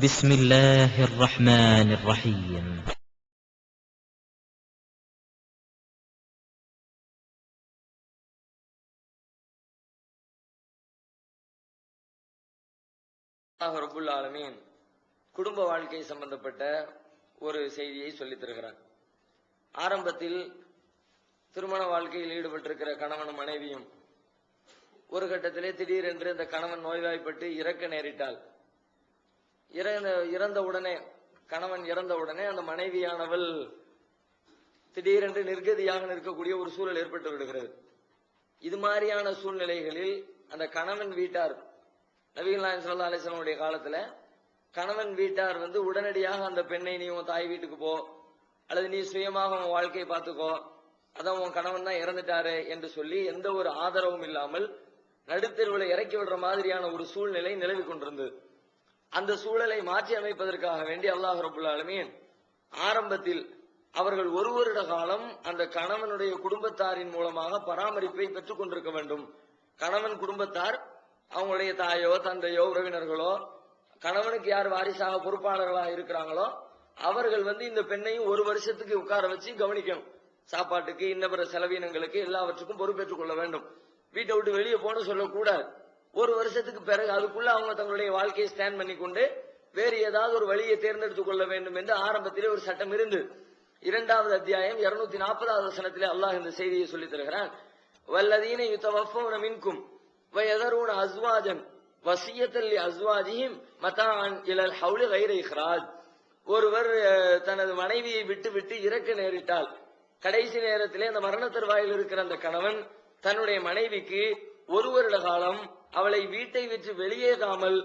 بسم الله الرحمن الرحيم. அல்லாஹ் ரப்புல் ஆலமீன் குடும்ப வாழ்க்கை சம்பந்தப்பட்ட ஒரு செய்தியை சொல்லித் தருகிறார். ஆரம்பத்தில் திருமண வாழ்க்கையில் ஈடுபட்டிருக்கிற கணவனும் மனைவியும் ஒரு கட்டத்திலே திடீரென்று இந்த கணவன் நோய்வாய்ப்பட்டு இறக்க நேரிட்டால், கணவன் இறந்த உடனே அந்த மனைவியானவள் திடீரென்று நிர்கதியாக நிற்கக்கூடிய ஒரு சூழல் ஏற்பட்டு விடுகிறது. இது மாதிரியான சூழ்நிலைகளில் அந்த கணவன் வீட்டார், நபிகள் நாயகம் ஸல்லல்லாஹு அலைஹி வஸல்லம் காலத்துல கணவன் வீட்டார் உடனடியாக அந்த பெண்ணை நீ உன் தாய் வீட்டுக்கு போ, அல்லது நீ சுயமாக உன் வாழ்க்கையை பார்த்துக்கோ, அதான் உன் கணவன் தான் இறந்துட்டாரு என்று சொல்லி எந்த ஒரு ஆதரவும் இல்லாமல் நடுத்தெருவில் இறக்கி விடுற மாதிரியான ஒரு சூழ்நிலை நிலவி கொண்டிருந்தது. அந்த சூழலை மாற்றி அமைப்பதற்காக வேண்டி அல்லாஹ் ரப்புல் ஆலமீன் ஆரம்பத்தில் அவர்கள் ஒரு வருட காலம் அந்த கணவனுடைய குடும்பத்தாரின் மூலமாக பராமரிப்பை பெற்றுக் கொண்டிருக்க வேண்டும். கணவன் குடும்பத்தார், அவங்களுடைய தாயோ தந்தையோ உறவினர்களோ, கணவனுக்கு யார் வாரிசாக பொறுப்பாளர்களாக இருக்கிறாங்களோ அவர்கள் இந்த பெண்ணையும் ஒரு வருஷத்துக்கு உட்கார வச்சு கவனிக்கணும். சாப்பாட்டுக்கு, இன்னபிற செலவீனங்களுக்கு எல்லாவற்றுக்கும் பொறுப்பேற்றுக் கொள்ள வேண்டும். வீட்டை விட்டு வெளியே போன சொல்லக்கூடாது. ஒரு வருஷத்துக்கு பிறகு அதுக்குள்ள அவங்க தங்களுடைய வாழ்க்கையை ஸ்டாண்ட் பண்ணி கொண்டு வேறு ஏதாவது ஒரு வழியை தேர்ந்தெடுத்துக் கொள்ள வேண்டும் என்று ஆரம்பத்திலே ஒரு சட்டம் இருந்து, 2வது அத்தியாயம் 240வது வசனத்திலே அல்லாஹ் இந்த செய்தியை சொல்லித் தருகிறான். வல்லதீன யுதவஃபூன மின்கும் வயதரூன அஸ்வாஜன் வஸியத்தல் லிஅஸ்வாஜிஹிம் மதாஅன் இலல் ஹவுலி கைர இக்ராஜ். ஒருவர் தனது மனைவியை விட்டு இறக்க நேரிட்டால், கடைசி நேரத்திலே அந்த மரண தருவாயில் இருக்கிற அந்த கணவன் தன்னுடைய மனைவிக்கு ஒரு வருட காலம் அவளை வீட்டை விட்டு வெளியேறாமல்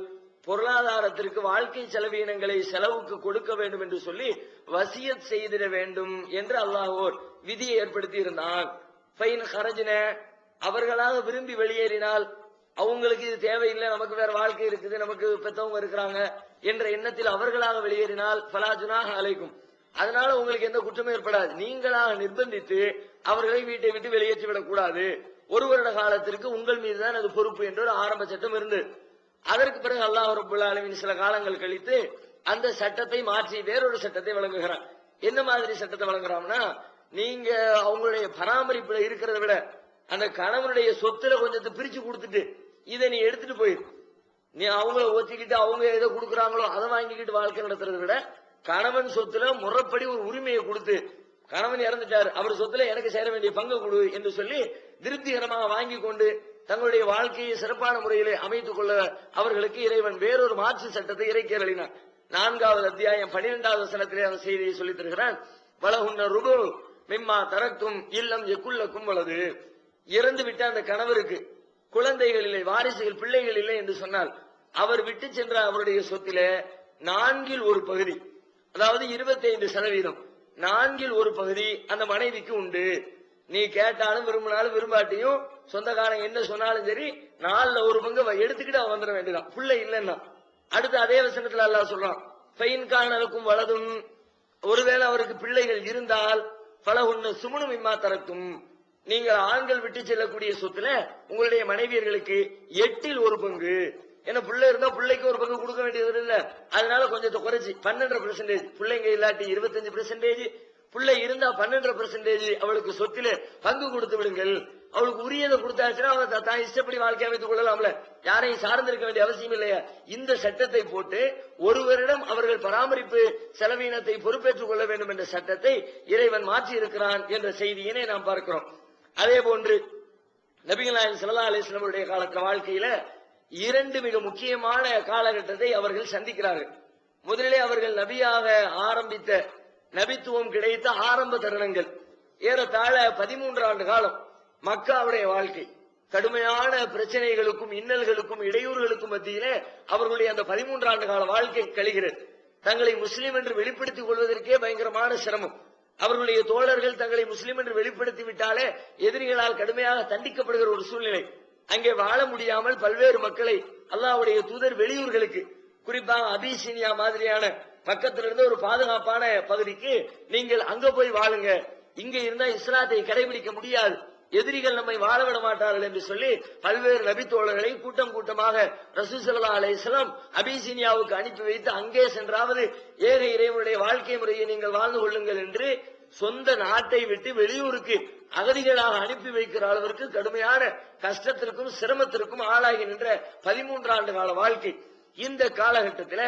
பொருளாதாரத்திற்கு, வாழ்க்கை செலவீனங்களை செலவுக்கு கொடுக்க வேண்டும் என்று சொல்லி வசியத் செய்திட வேண்டும் என்று அல்லாஹ் ஓர் விதியை ஏற்படுத்தி இருந்தான். ஃபைன் ஹரஜ்ன, அவர்களாக விரும்பி வெளியேறினால், அவங்களுக்கு இது தேவையில்லை, நமக்கு வேற வாழ்க்கை இருக்குது, நமக்கு பெத்தவங்க இருக்கிறாங்க என்ற எண்ணத்தில் அவர்களாக வெளியேறினால் ஃபலா ஜுனாஹ அலைக்கும், அதனால உங்களுக்கு எந்த குற்றமும் ஏற்படாது. நீங்களாக நிர்பந்தித்து அவர்களை வீட்டை விட்டு வெளியேற்றி விடக் கூடாது. ஒரு வருட காலத்திற்கு உங்கள் மீதுதான் அது பொறுப்பு என்ற ஒரு ஆரம்ப சட்டம் இருந்து, அதற்கு பிறகு அல்லாஹ் ரப்புல் ஆலமீன் சில காலங்கள் கழித்து அந்த சட்டத்தை மாற்றி வேறொரு சட்டத்தை வழங்குகிறான். என்ன மாதிரி சட்டத்தை வழங்குறான்னா, நீங்க அவங்களுடைய பராமரிப்புல இருக்கிறத விட அந்த கணவனுடைய சொத்துல கொஞ்சத்தை பிரிச்சு கொடுத்துட்டு இதை நீ எடுத்துட்டு போயிரு. நீ அவங்கள ஒத்திக்கிட்டு அவங்க எதை கொடுக்குறாங்களோ அதை வாங்கிக்கிட்டு வாழ்க்கை நடத்துறதை விட கணவன் சொத்துல முறைப்படி ஒரு உரிமையை கொடுத்து, கணவன் இறந்துட்டார், அவர் சொத்துல எனக்கு சேர வேண்டிய பங்கு கொடு என்று சொல்லி திருப்திகரமாக வாங்கி கொண்டு தங்களுடைய வாழ்க்கையை சிறப்பான முறையிலே அமைத்துக் கொள்ள அவர்களுக்கு இறைவன் வேறொரு மாற்று சட்டத்தை இறக்கி அருளினான். 4வது அத்தியாயம் 12வது வசனத்திலே அந்த செய்தியை சொல்லித் தருகிறான். வலஹுன்ன ருபு மிம்மா தரக்கும் இல்லம் எக்குள்ளக்கும் வலது. இறந்து விட்ட அந்த கணவருக்கு குழந்தைகள் இல்லை, வாரிசுகள், பிள்ளைகள் இல்லை என்று சொன்னால் அவர் விட்டு சென்ற அவருடைய சொத்திலே 4ல் ஒரு பகுதி, அதாவது 25%, 4ல் ஒரு பகுதி அந்த மனைவிக்கு உண்டு. நீ கேட்டாலும் விரும்பினாலும் விரும்பாட்டியும் சொந்தக்காரன் என்ன சொன்னாலும் சரி 4ல் ஒரு பங்கு எடுத்துக்கிட்டு அவன் வந்துட வேண்டியதான், பிள்ளை இல்லைன்னா. அடுத்து அதே வசனத்துல அல்லாஹ் சொல்றான், ஃபைன்கானலுக்கும் வலதும், ஒருவேளை அவருக்கு பிள்ளைகள் இருந்தால் ஃபலஹுன்ன சுமுனு மிம்மா தரக்கும், நீங்கள் ஆண்கள் விட்டு செல்லக்கூடிய சொத்துல உங்களுடைய மனைவியர்களுக்கு 8ல் ஒரு பங்கு. ஏன்னா பிள்ளை இருந்தா பிள்ளைக்கு ஒரு பங்கு கொடுக்க வேண்டியது இல்ல, அதனால கொஞ்சத்தை குறைச்சி 12%, பிள்ளைங்க இல்லாட்டி 25%, பிள்ளை இருந்தா 12% அவளுக்கு சொத்தில பங்கு கொடுத்து விடுங்கள். அவளுக்கு உரியதை கொடுத்தாச்சுன்னா அவ தான் இஷ்டப்படி வாழ்க்கை அமைத்துக் கொள்ளலாம்ல, யாரையும் சார்ந்திருக்க வேண்டிய அவசியம் இல்லையா. இந்த சட்டத்தை போட்டு ஒருவரிடம் அவர்கள் பராமரிப்பு செலவீனத்தை பொறுப்பேற்றுக் கொள்ள வேண்டும் என்ற சட்டத்தை இறைவன் மாற்றி இருக்கிறான் என்ற செய்தியினை நாம் பார்க்கிறோம். அதே போன்று நபிகள் நாயகம் ஸல்லல்லாஹு அலைஹி வஸல்லம் காலத்துல வாழ்க்கையில 2 மிக முக்கியமான காலகட்டத்தை அவர்கள் சந்திக்கிறார்கள். முதலிலே அவர்கள் நபியாக ஆரம்பித்த, நபித்துவம் கிடைத்த ஆரம்ப தருணங்கள், ஏறத்தாழ 13 ஆண்டு காலம் மக்காவுடைய வாழ்க்கை கடுமையான பிரச்சனைகளுக்கும் இன்னல்களுக்கும் இடையூறுகளுக்கும் மத்தியிலே அவர்களுடைய அந்த 13 ஆண்டு கால வாழ்க்கை கழிகிறது. தங்களை முஸ்லீம் என்று வெளிப்படுத்திக் கொள்வதற்கே பயங்கரமான சிரமம். அவர்களுடைய தோழர்கள் தங்களை முஸ்லீம் என்று வெளிப்படுத்தி விட்டாலே எதிரிகளால் கடுமையாக தண்டிக்கப்படுகிற ஒரு சூழ்நிலை. அங்கே வாழ முடியாமல் பல்வேறு மக்களை அல்லாஹ்வுடைய தூதர் வெளியூர்களுக்கு, குறிப்பாக அபிசீனியா மாதிரியான பக்கத்துல இருந்து ஒரு பாதுகாப்பான பகுதிக்கு நீங்கள் அங்க போய் வாழுங்க, இங்க இருந்தா இஸ்லாத்தை கடைபிடிக்க முடியாது, எதிரிகள் நம்மை வாழ விட மாட்டார்கள் என்று சொல்லி பல்வேறு நபித்தோழர்களை கூட்டம் கூட்டமாக ரசூல் ஸல்லல்லாஹு அலைஹி வஸல்லம் அபிசீனியாவுக்கு அனுப்பி வைத்து அங்கே சென்றாவது ஏக இறைவனுடைய வாழ்க்கை முறையை நீங்கள் வாழ்ந்து கொள்ளுங்கள் என்று சொந்த நாட்டை விட்டு வெளியூருக்கு அகதிகளாக அனுப்பி வைக்கிற அளவிற்கு கடுமையான கஷ்டத்திற்கும் சிரமத்திற்கும் ஆளாகி நின்ற 13 ஆண்டு கால வாழ்க்கை. இந்த காலகட்டத்தில்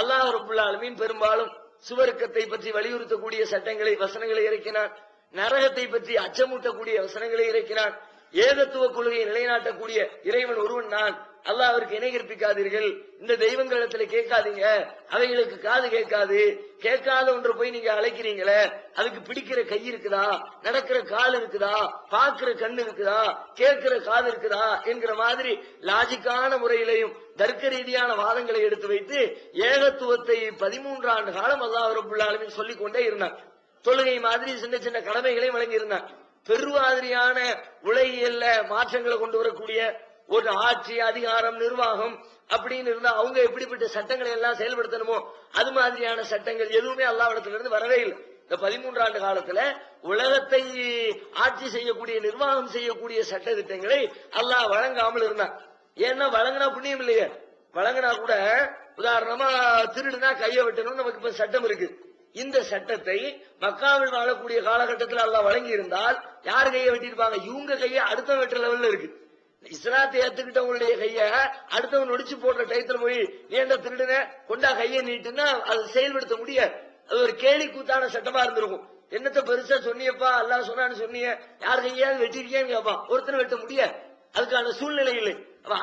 அல்லாஹ் ரப்பல் ஆலமீன் பெரும்பாலும் சுவர்க்கத்தை பற்றி வலியுறுத்தக்கூடிய சட்டங்களை வசனங்களை இறக்கினார். நரகத்தை பற்றி அச்சமூட்டக்கூடிய வசனங்களை இறக்கினார். ஏகத்துவ கொள்கையை நிலைநாட்டக்கூடிய இறைவன் ஒருவன் நான், அல்லாஹ் அவருக்கு இணை கற்பிக்காதீர்கள், இந்த தெய்வங்களிடத்துல கேட்காதீங்க, அவைகளுக்கு காது கேட்காது, கேட்காத ஒன்று போய் நீங்க அழைக்கிறீங்களே, அதுக்கு பிடிக்கிற கை இருக்குதா, நடக்கிற கால் இருக்குதா, பார்க்கிற கண் இருக்குதா, கேட்கிற காது இருக்குதா என்கிற மாதிரி லாஜிக்கான முறையிலையும் தர்க்க ரீதியான வாதங்களை எடுத்து வைத்து ஏகத்துவத்தை 13 ஆண்டு காலம் அல்லாஹ் ரப்பல் ஆலமீன் சொல்லிக் கொண்டே இருந்தார். தொழுகை மாதிரி சின்ன சின்ன கடமைகளை வழங்கி இருந்தார். பெருவாதிரியான உலகியல்ல மாற்றங்களை கொண்டு வரக்கூடிய ஒரு ஆட்சி அதிகாரம் நிர்வாகம் அப்படின்னு இருந்தா அவங்க எப்படிப்பட்ட சட்டங்களை எல்லாம் செயல்படுத்தணுமோ அது மாதிரியான சட்டங்கள் எதுவுமே அல்லாஹ்விடத்திலிருந்து வரவே இல்லை. இந்த 13 ஆண்டு காலத்துல உலகத்தை ஆட்சி செய்யக்கூடிய நிர்வாகம் செய்யக்கூடிய சட்ட திட்டங்களை அல்லாஹ் வழங்காமல் இருந்தான். ஏன்னா வழங்கினா புண்ணியம் இல்லையே, வழங்கினா கூட உதாரணமா திருடுனா கையை வெட்டணும் நமக்கு இப்ப சட்டம் இருக்கு. இந்த சட்டத்தை மக்காவில் வாழக்கூடிய காலகட்டத்தில் அல்லாஹ் வழங்கி இருந்தால் யார் கையை வெட்டிருப்பாங்க? இவங்க கையை அடுத்த வெட்டுற லெவல்ல இருக்கு. இஸ்லாத்தை ஏத்துக்கிட்டவங்களுடைய கைய அடுத்தவன் நொடிச்சு போடுற டயத்துல போய் நீ என்ன திருடுன கொண்டா கையை நீட்டுன்னா அது செயல்படுத்த முடியாது. அது ஒரு கேலி கூத்தான சட்டமா இருந்திருக்கும். என்னத்த பெருசா சொன்னியப்பா, அல்லாஹ் சொன்னான்னு சொன்னிய, யார் கையாவது வெட்டிருக்கேன்னு கேட்பான். ஒருத்தர் வெட்ட முடியாது, அதுக்கான சூழ்நிலை இல்லை.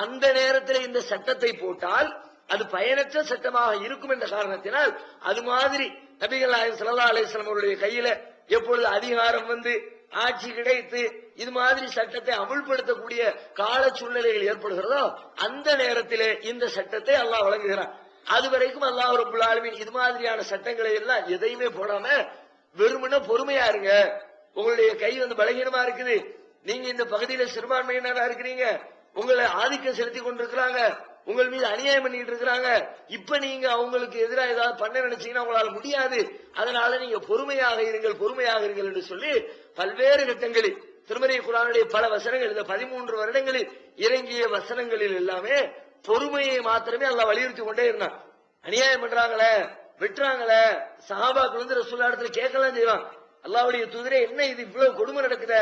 அந்த நேரத்தில் இந்த சட்டத்தை போட்டால் அது பயனற்ற சட்டமாக இருக்கும் என்ற காரணத்தினால் அது மாதிரி நபிகள் நாயகம் ஸல்லல்லாஹு அலைஹி வஸல்லம் அவருடைய கையில எப்பொழுது அதிகாரம் வந்து ஆட்சி கிடைத்து இது மாதிரி சட்டத்தை அமுல்படுத்தக்கூடிய கால சூழ்நிலைகள் ஏற்படுகிறதோ அந்த நேரத்திலே இந்த சட்டத்தை அல்லாஹ் வழங்குகிறான். அது வரைக்கும் அல்லாஹ் ரப்பல் ஆலமீன் இது மாதிரியான சட்டங்களை எல்லாம் எதையுமே போடாம வெறுமனே பொறுமையா இருங்க, உங்களுடைய கை வந்து பலகீனமா இருக்குது, நீங்க இந்த பகுதியில சிறுபான்மையினரா இருக்கிறீங்க, உங்களை ஆதிக்கம் செலுத்தி கொண்டிருக்கிறாங்க, உங்கள் மீது அநியாயம் பண்ணிட்டு இருக்கிறாங்க, இப்ப நீங்க அவங்களுக்கு எதிராக ஏதாவது பண்ண நினைச்சீங்கன்னா உங்களால முடியாது, அதனால நீங்க பொறுமையாக இருங்கள் பொறுமையாக இருங்கள் என்று சொல்லி பல்வேறு கட்டங்களில் திருமறை குர்ஆனுடைய பல வசனங்கள் இந்த 13 வருடங்களில் இறங்கிய வசனங்களில் எல்லாமே பொறுமையை மாத்திரமே அல்லாஹ் வலியுறுத்தி கொண்டே இருந்தான். அநியாயம் பண்றாங்களே, வெட்டுறாங்களே, சஹாபாக்கள் வந்து ரசூலுல்லாஹ் இடத்துல கேட்கலாம் செய்வாங்க, அல்லாஹ்வுடைய தூதரே என்ன இது இவ்வளவு கொடுமை நடக்குது,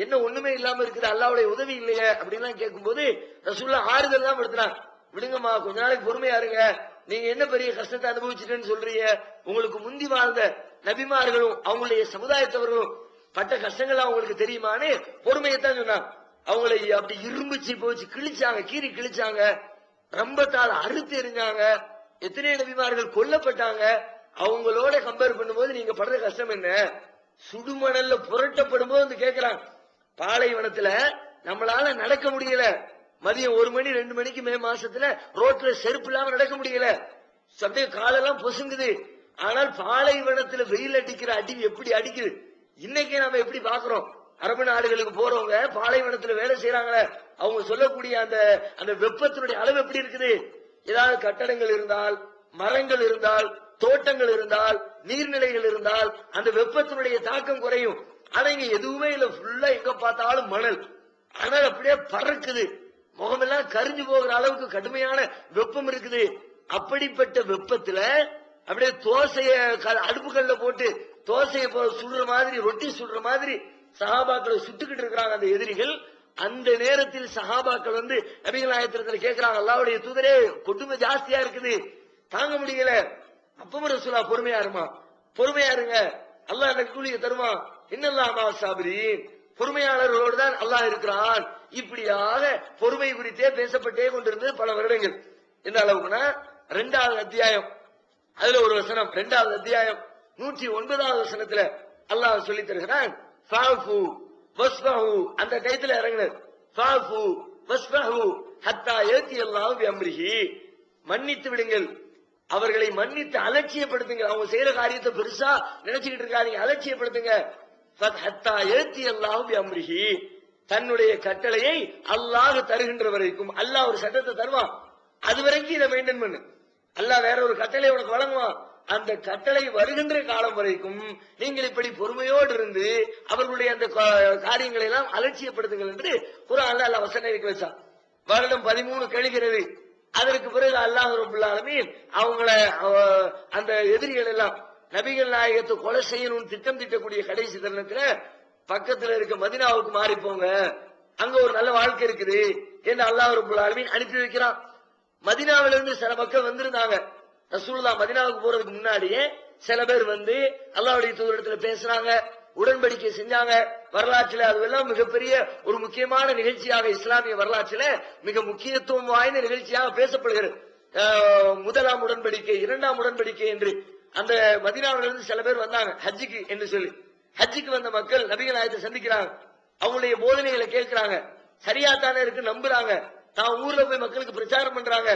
என்ன ஒண்ணுமே இல்லாம இருக்குது, அல்லாஹ்வுடைய உதவி இல்லையே அப்படின்லாம் கேட்கும்போது ரசூலுல்லாஹ் ஆறுதல் தான் படுத்துறாங்க. விடுங்கம்மா, கொஞ்ச நாளைக்கு பொறுமையா இருங்க, நீங்க என்ன பெரிய கஷ்டத்தை அனுபவிச்சுட்டேன்னு சொல்றீங்க, உங்களுக்கு முந்தி வாழ்ந்த நபிமார்களும் அவங்களுடைய சமுதாயத்தவர்களும் பட்ட கஷ்டங்கள் அவங்களுக்கு தெரியுமான்னு பொறுமையைத்தான் சொன்னாங்க. அவங்களை அப்படி இரும்புச்சு போச்சு கிழிச்சாங்க, கீறி கிழிச்சாங்க, ரம்பத்தால் அறுத்து எறிஞ்சாங்க, எத்தனை நபிமார்கள் கொல்லப்பட்டாங்க. அவங்களோட கம்பேர் பண்ணும்போது நீங்க படுற கஷ்டம் என்ன? சுடுமணல்ல புரட்டப்படும் போது கேட்கிறாங்க, பாலைவனத்துல நம்மளால நடக்க முடியல, மதியம் 1 மணி 2 மணிக்கு மே மாசத்துல ரோட்ல செருப்பு இல்லாம நடக்க முடியல, அப்படியே காலெல்லாம் பொசுங்குது. ஆனால் பாலைவனத்துல வெயில் அடிக்கிற அடி எப்படி அடிக்குது இன்னைக்கு நாம எப்படி பாக்குறோம்? அரபு நாடுகளுக்கு போறவங்க பாலைவனத்துல வேலை செய்யறாங்களே, அவங்க சொல்லக்கூடிய அந்த வெப்பத்தினுடைய அளவு எப்படி இருக்குது? ஏதாவது கட்டடங்கள் இருந்தால், மரங்கள் இருந்தால், தோட்டங்கள் இருந்தால், நீர்நிலைகள் இருந்தால் அந்த வெப்பத்தினுடைய தாக்கம் குறையும். ஆனா இங்க எதுவுமே இல்ல, ஃபுல்லா எங்க பார்த்தாலும் மணல், ஆனால் அப்படியே பறக்குது, முகமெல்லாம் கரிஞ்சு போகிற அளவுக்கு கடுமையான வெப்பம் இருக்குது. அப்படிப்பட்ட வெப்பத்துல அப்படியே தோசைய அடுப்புகள்ல போட்டு தோசையை சுடுற மாதிரி, ரொட்டி சுடுற மாதிரி சஹாபாக்களை சுட்டுக்கிட்டு இருக்கிறாங்க அந்த எதிரிகள். அந்த நேரத்தில் சஹாபாக்கள் வந்து நபிகள் நாயகத்துல கேட்கிறாங்க, அல்லாஹ்வுடைய தூதரே கொடுமை ஜாஸ்தியா இருக்குது, தாங்க முடியல. அப்பவும் ரசூலா பொறுமையா இருமா, பொறுமையா இருங்க, அல்லாஹ் எனக்கு கூலிய தருமா, இன்னல்லாஹ் மஅ ஸாபிரீன், பொறுமையாளர்களோடு தான் அல்லாஹ் இருக்கிறான். இப்படியாக பொறுமை குறித்தே பேசப்பட்டே கொண்டிருந்தது பல வருடங்கள். எந்த அளவுக்குன்னா 2வது அத்தியாயம் அதுல ஒரு வசனம், 2வது அத்தியாயம் 109வது வசனத்துல அல்லாஹ் சொல்லி தருகிறான், ஃபஅஃபு வஸ்ஃபஹு, அந்த டைத்துல இறங்குனது, ஃபஅஃபு வஸ்ஃபஹு ஹத்தா யதி அல்லாஹு பிஅம்ரிஹி, மன்னித்து விடுங்கள், அவர்களை மன்னித்து அலட்சியப்படுத்துங்க, அவங்க செய்யற காரியத்தை பெருசா நினைச்சுக்கிட்டு இருக்காதீங்க, அலட்சியப்படுத்துங்க. ஹத்தா யதி அல்லாஹு பிஅம்ரிஹி, தன்னுடைய கட்டளையை அல்லாஹ் தருகின்ற வரைக்கும், அல்லாஹ் ஒரு சட்டத்தை தருவான், அது வரைக்கும் இதை மெயின்டைன் பண்ணு. அல்லாஹ் வேற ஒரு கட்டளை உனக்கு வழங்குவான், அந்த கட்டளை வருகின்ற காலம் வரைக்கும் நீங்கள் இப்படி பொறுமையோடு இருந்து அவர்களுடைய அந்த காரியங்களை எல்லாம் அலட்சியப்படுத்துங்கள் என்று குர்ஆன்ல அல்லாஹ் வசனம் இறக்கி வச்சான். வருடம் 13 கழிகிறது. அதற்கு பிறகு அல்லாஹ் ரப்பல் ஆலமீன் அவங்கள அந்த எதிரிகள் எல்லாம் நபிகள் நாயகத்தை கொலை செய்யணும்னு திட்டம் தீட்டக்கூடிய கடைசி தருணத்துல பக்கத்துல இருக்க மதீனாவுக்கு மாறி போங்க, அங்க ஒரு நல்ல வாழ்க்கை இருக்குது என்று அல்லாஹ் ரப்பல் ஆலமீன் அனுப்பி வைக்கிறான். மதீனாவில இருந்து சில மக்கள் வந்திருந்தாங்க. ரசூலுல்லாஹ் மதீனாவுக்கு போறதுக்கு முன்னாடியே சில பேர் வந்து அல்லாஹ்வுடைய தூதரிடத்துல பேசுறாங்க, உடன்படிக்கை செஞ்சாங்க. வரலாற்றில் அதுவெல்லாம் மிகப்பெரிய ஒரு முக்கியமான நிகழ்ச்சியாக இஸ்லாமிய வரலாற்றில மிக முக்கியத்துவம் வாய்ந்த நிகழ்ச்சியாக பேசப்படுகிறது. முதலாம் உடன்படிக்கை, இரண்டாம் உடன்படிக்கை என்று அந்த மதீனாவிலிருந்து சில பேர் வந்தாங்க ஹஜ்ஜுக்கு என்று சொல்லி. ஹஜ்ஜுக்கு வந்த மக்கள் நபிகள் நாயகத்தை சந்திக்கிறாங்க, அவங்களுடைய போதனைகளை கேட்கிறாங்க, சரியாத்தானே இருக்கு நம்புறாங்க. தான் ஊர்ல போய் மக்களுக்கு பிரச்சாரம் பண்றாங்க.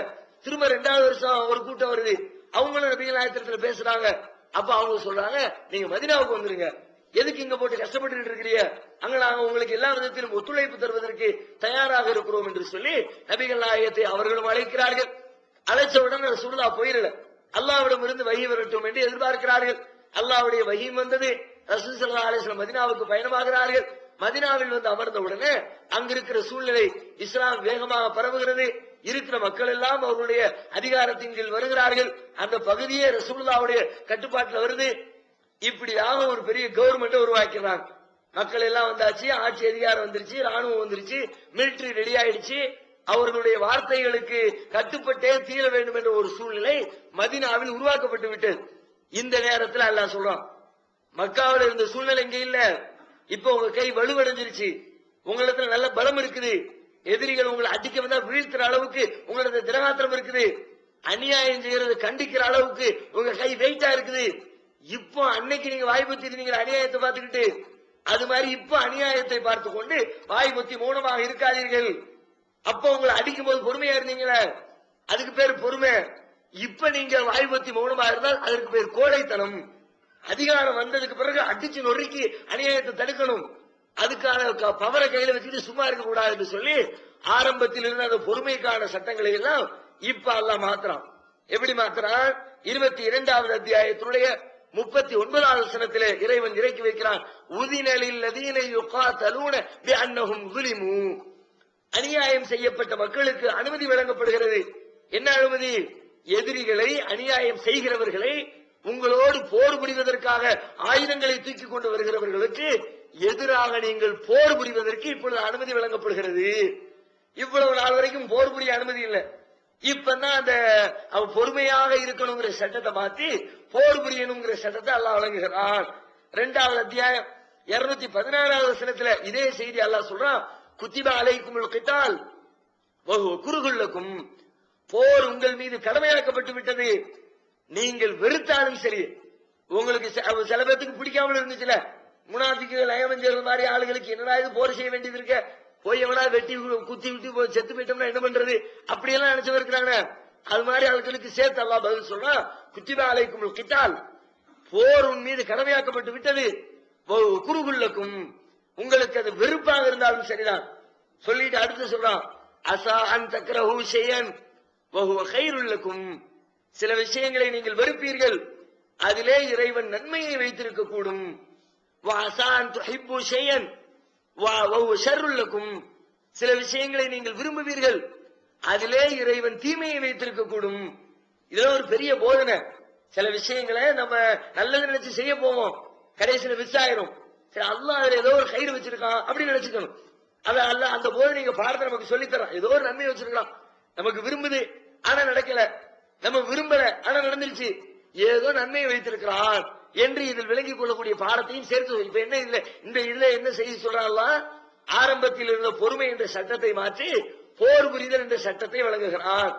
திரும்ப 2வது வருஷம் ஒரு கூட்டம் வருது, அவங்களும் நபிகள் நாயகத்துல பேசுறாங்க. அப்ப அவங்க சொல்றாங்க, நீங்க மதீனாவுக்கு வந்துருங்க, எதுக்கு இங்க போட்டு கஷ்டப்பட்டு இருக்கிறீங்க, அங்க நாங்க உங்களுக்கு எல்லா விதத்திலும் ஒத்துழைப்பு தருவதற்கு தயாராக இருக்கிறோம் என்று சொல்லி நபிகள் நாயகத்தை அவர்களும் அழைக்கிறார்கள். அழைச்சவுடன் ரசூலுல்லாஹ் போயிடல, அல்லாஹ்விடம் இருந்து வஹி வரட்டும் என்று எதிர்பார்க்கிறார்கள். அல்லாஹ்வுடைய வஹி வந்தது. ரசூல் ஸல்லல்லாஹு அலைஹி வஸல்லம் மதீனாவுக்கு பயணமாகிறார்கள். மதீனாவில் வந்து அமர்ந்த உடனே அங்கிருக்கிற சூழ்நிலை இஸ்லாம் வேகமாக பரவுகிறது. இருக்கிற மக்கள் எல்லாம் அவர்களுடைய அதிகாரத்தின் கீழ் வருகிறார்கள். அந்த பகுதியே ரசூலுல்லாஹ்வுடைய கட்டுப்பாட்டில் வருது. இப்படியாக ஒரு பெரிய கவர்மெண்ட் உருவாக்கிறாங்க. மக்கள் எல்லாம் வந்தாச்சு, ஆட்சி அதிகாரம் வந்துருச்சு, ராணுவம் வந்துருச்சு, மிலிட்டரி ரெடி ஆயிடுச்சு. அவர்களுடைய வார்த்தைகளுக்கு கட்டுப்பட்டே தீர வேண்டும் என்ற ஒரு சூழ்நிலை மதீனாவில் உருவாக்கப்பட்டு விட்டது. இந்த நேரத்தில் அல்லாஹ் சொல்றான், மக்காவில் இருந்த சூழ்நிலை இங்க இல்ல, இப்ப உங்க கை வலுவடைஞ்சிருச்சு, உங்களிடத்துல நல்ல பலம் இருக்குது, எதிரிகள் உங்களை அடிக்க வந்தா வீழ்த்துற அளவுக்கு உங்களோட திரகாத்திரம் இருக்குது, அநியாயம் செய்யறது கண்டிக்கிற அளவுக்கு உங்க கை வெயிட்டா இருக்குது. இப்போ அன்னைக்கு நீங்க வாய் பத்தி இருந்தீங்க அநியாயத்தை பார்த்துக்கிட்டு, அது மாதிரி இப்ப அநியாயத்தை பார்த்து கொண்டு வாய் பத்தி மௌனமாக இருக்காதீர்கள். அப்ப உங்களை அடிக்கும் போது பொறுமையா இருந்தீங்களே, அதுக்கு பேர் பொறுமை. இப்ப நீங்க வாய் பத்தி மௌனமா இருந்தால் அதற்கு பேர் கோழைத்தனம். அதிகாரம் வந்ததுக்கு பிறகு அடிச்சு நொறுக்கி அநியாயத்தை தடுக்கணும், அதுக்கான பவரை கையில வச்சுட்டு சும்மா இருக்க கூடாது என்று சொல்லி ஆரம்பத்தில் இருந்த அந்த பொறுமைக்கான சட்டங்களை எல்லாம் இப்ப அல்லாஹ் மாத்துறான். எப்படி மாத்துறான்? 22வது அத்தியாயத்தினுடைய 39வது வசனத்திலே இறைவன் இறக்கி வைக்கிறான், உதினலில் லதீன யுகாத்தலூன பிஅன்னஹும் ஸுலிமூ. அநியாயம் செய்யப்பட்ட மக்களுக்கு அனுமதி வழங்கப்படுகிறது. என்ன அனுமதி? எதிரிகளை, அநியாயம் செய்கிறவர்களை, உங்களோடு போர் புரிவதற்காக ஆயுதங்களை தூக்கி கொண்டு வருகிறவர்களுக்கு எதிராக நீங்கள் போர் புரிவதற்கு இப்பொழுது அனுமதி வழங்கப்படுகிறது. இவ்வளவு நாள் வரைக்கும் போர் புரிய அனுமதி இல்லை. இப்பதான் அந்த பொறுமையாக இருக்கணுங்கிற சட்டத்தை மாத்தி போர் புரியணுங்கிற சட்டத்தை அல்லாஹ் வழங்குகிறான். 2வது அத்தியாயம் 216வது வசனத்துல இதே செய்தி அல்லாஹ் சொல்றான், குத்திப அலைக்குமுல் கிதால் வஹுவ குர்ஹுல் லக்கும். போர் உங்கள் மீது கடமையாக்கப்பட்டு விட்டது, நீங்கள் வெறுத்தாலும் சரி. உங்களுக்கு சில பேருக்கு பிடிக்காமல் இருந்துச்சுல, முனாஃபிக்குகள், நயவஞ்சர்கள் மாதிரி ஆளுகளுக்கு என்னடா இது போர் செய்ய வேண்டியது இருக்க, போய் எவனா வெட்டி குத்தி விட்டு செத்து போயிட்டோம்னா என்ன பண்றது, அப்படியெல்லாம் நினைச்சவங்க இருக்கிறாங்க. அது மாதிரி ஆளுகளுக்கு சேர்த்து அல்லாஹ் பதில் சொல்றான், குத்திப அலைக்குமுல் கிதால், போர் உன் மீது கடமையாக்கப்பட்டு விட்டது, வஹுவ குர்ஹுல் லக்கும், உங்களுக்கு அது வெறுப்பாக இருந்தாலும் சரிதான். சொல்லிட்டு அடுத்து சொல்றான், அஸா அன் தக்ரஹு ஷைஅன் வஹுவ கைருல் லக்கும். சில விஷயங்களை நீங்கள் வெறுப்பீர்கள், அதிலே இறைவன் நன்மையை வைத்திருக்க கூடும். வஅஸா அன் துஹிப்பு ஷைஅன் வஹுவ ஷர்ருல் லக்கும். சில விஷயங்களை நீங்கள் விரும்புவீர்கள், அதிலே இறைவன் தீமையை வைத்திருக்க கூடும். இதெல்லாம் ஒரு பெரிய போதனை. சில விஷயங்களை நம்ம நல்லது நினைச்சு செய்ய போவோம், கடைசியில மிஸ் ஆயிரும். சரி, அல்லாஹ் அதுல ஏதோ ஒரு கயிறு வச்சிருக்கான் அப்படின்னு நினைச்சுக்கணும். அத அல்லாஹ் அந்த போதனை பாடத்தை நமக்கு சொல்லித்தரான். ஏதோ ஒரு நன்மை வச்சிருக்கலாம், நமக்கு விரும்புது ஆனா நடக்கல, நம்ம விரும்பல ஆனா நடந்துருச்சு, ஏதோ நன்மையை வைத்திருக்கிறான் என்று இதில் விளங்கிக் கொள்ளக்கூடிய பாடத்தையும் சேர்த்து. இப்ப என்ன இந்த இதுல என்ன செய்தி சொல்றான்? ஆரம்பத்தில் இருந்த பொறுமை என்ற சட்டத்தை மாற்றி போர் புரிதல் என்ற சட்டத்தை வழங்குகிறான்.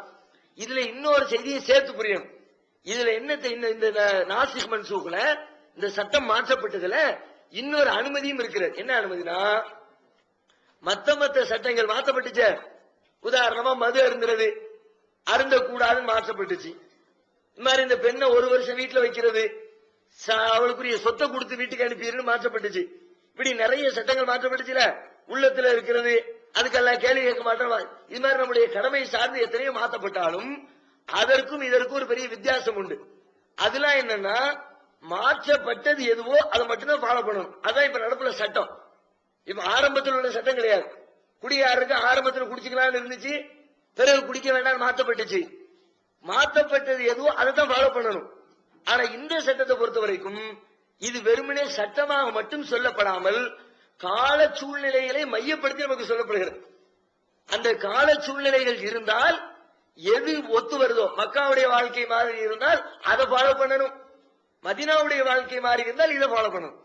இதுல இன்னொரு செய்தியை சேர்த்து புரியும். இதுல என்ன, இந்த நாசிக் மன்சூக்ல இந்த சட்டம் மாற்றப்பட்டதுல இன்னொரு அனுமதியும் இருக்கிறது. என்ன அனுமதினா, மத்த சட்டங்கள் மாற்றப்பட்டுச்ச. உதாரணமா மது அருந்துறது, அருந்தக்கூடாதுன்னு மாற்றப்பட்டுச்சு. இந்த மாதிரி இந்த பெண்ணை 1 வருஷம் வீட்டுல வைக்கிறது, அவளுக்குரிய சொத்தை கொடுத்து வீட்டுக்கு அனுப்பிடுன்னு மாற்றப்பட்டுச்சு. இப்படி நிறைய சட்டங்கள் மாற்றப்பட்டுச்சுல. உள்ளத்துல இருக்கிறது, அதுக்கெல்லாம் கேள்வி கேட்க மாட்டோம். இது மாதிரி நம்முடைய கடமை சார்ந்து எத்தனையோ மாற்றப்பட்டாலும் அதற்கும் இதற்கும் ஒரு பெரிய வித்தியாசம் உண்டு. அதெல்லாம் என்னன்னா மாற்றப்பட்டது எதுவோ அதை மட்டும்தான் ஃபாலோ பண்ணணும். அதான் இப்ப நடப்புல சட்டம். இப்ப ஆரம்பத்தில் உள்ள சட்டம் கிடையாது. குடியாருக்கு ஆரம்பத்தில் குடிச்சுக்கலாம்னு இருந்துச்சு, பிறகு குடிக்க வேண்டாம் மாற்றப்பட்டுச்சு. மாற்றப்பட்டது எதுவோ அதை தான் ஃபாலோ பண்ணணும். ஆனா இந்த சட்டத்தை பொறுத்த வரைக்கும் இது வெறுமனே சட்டமாக மட்டும் சொல்லப்படாமல் கால சூழ்நிலைகளை மையப்படுத்தி நமக்கு சொல்லப்படுகிறது. அந்த கால சூழ்நிலைகள் இருந்தால் எது ஒத்து வருதோ, மக்காவுடைய வாழ்க்கை மாதிரி இருந்தால் அதை ஃபாலோ பண்ணணும், மதீனாவுடைய வாழ்க்கை மாதிரி இருந்தால் இதை ஃபாலோ பண்ணணும்.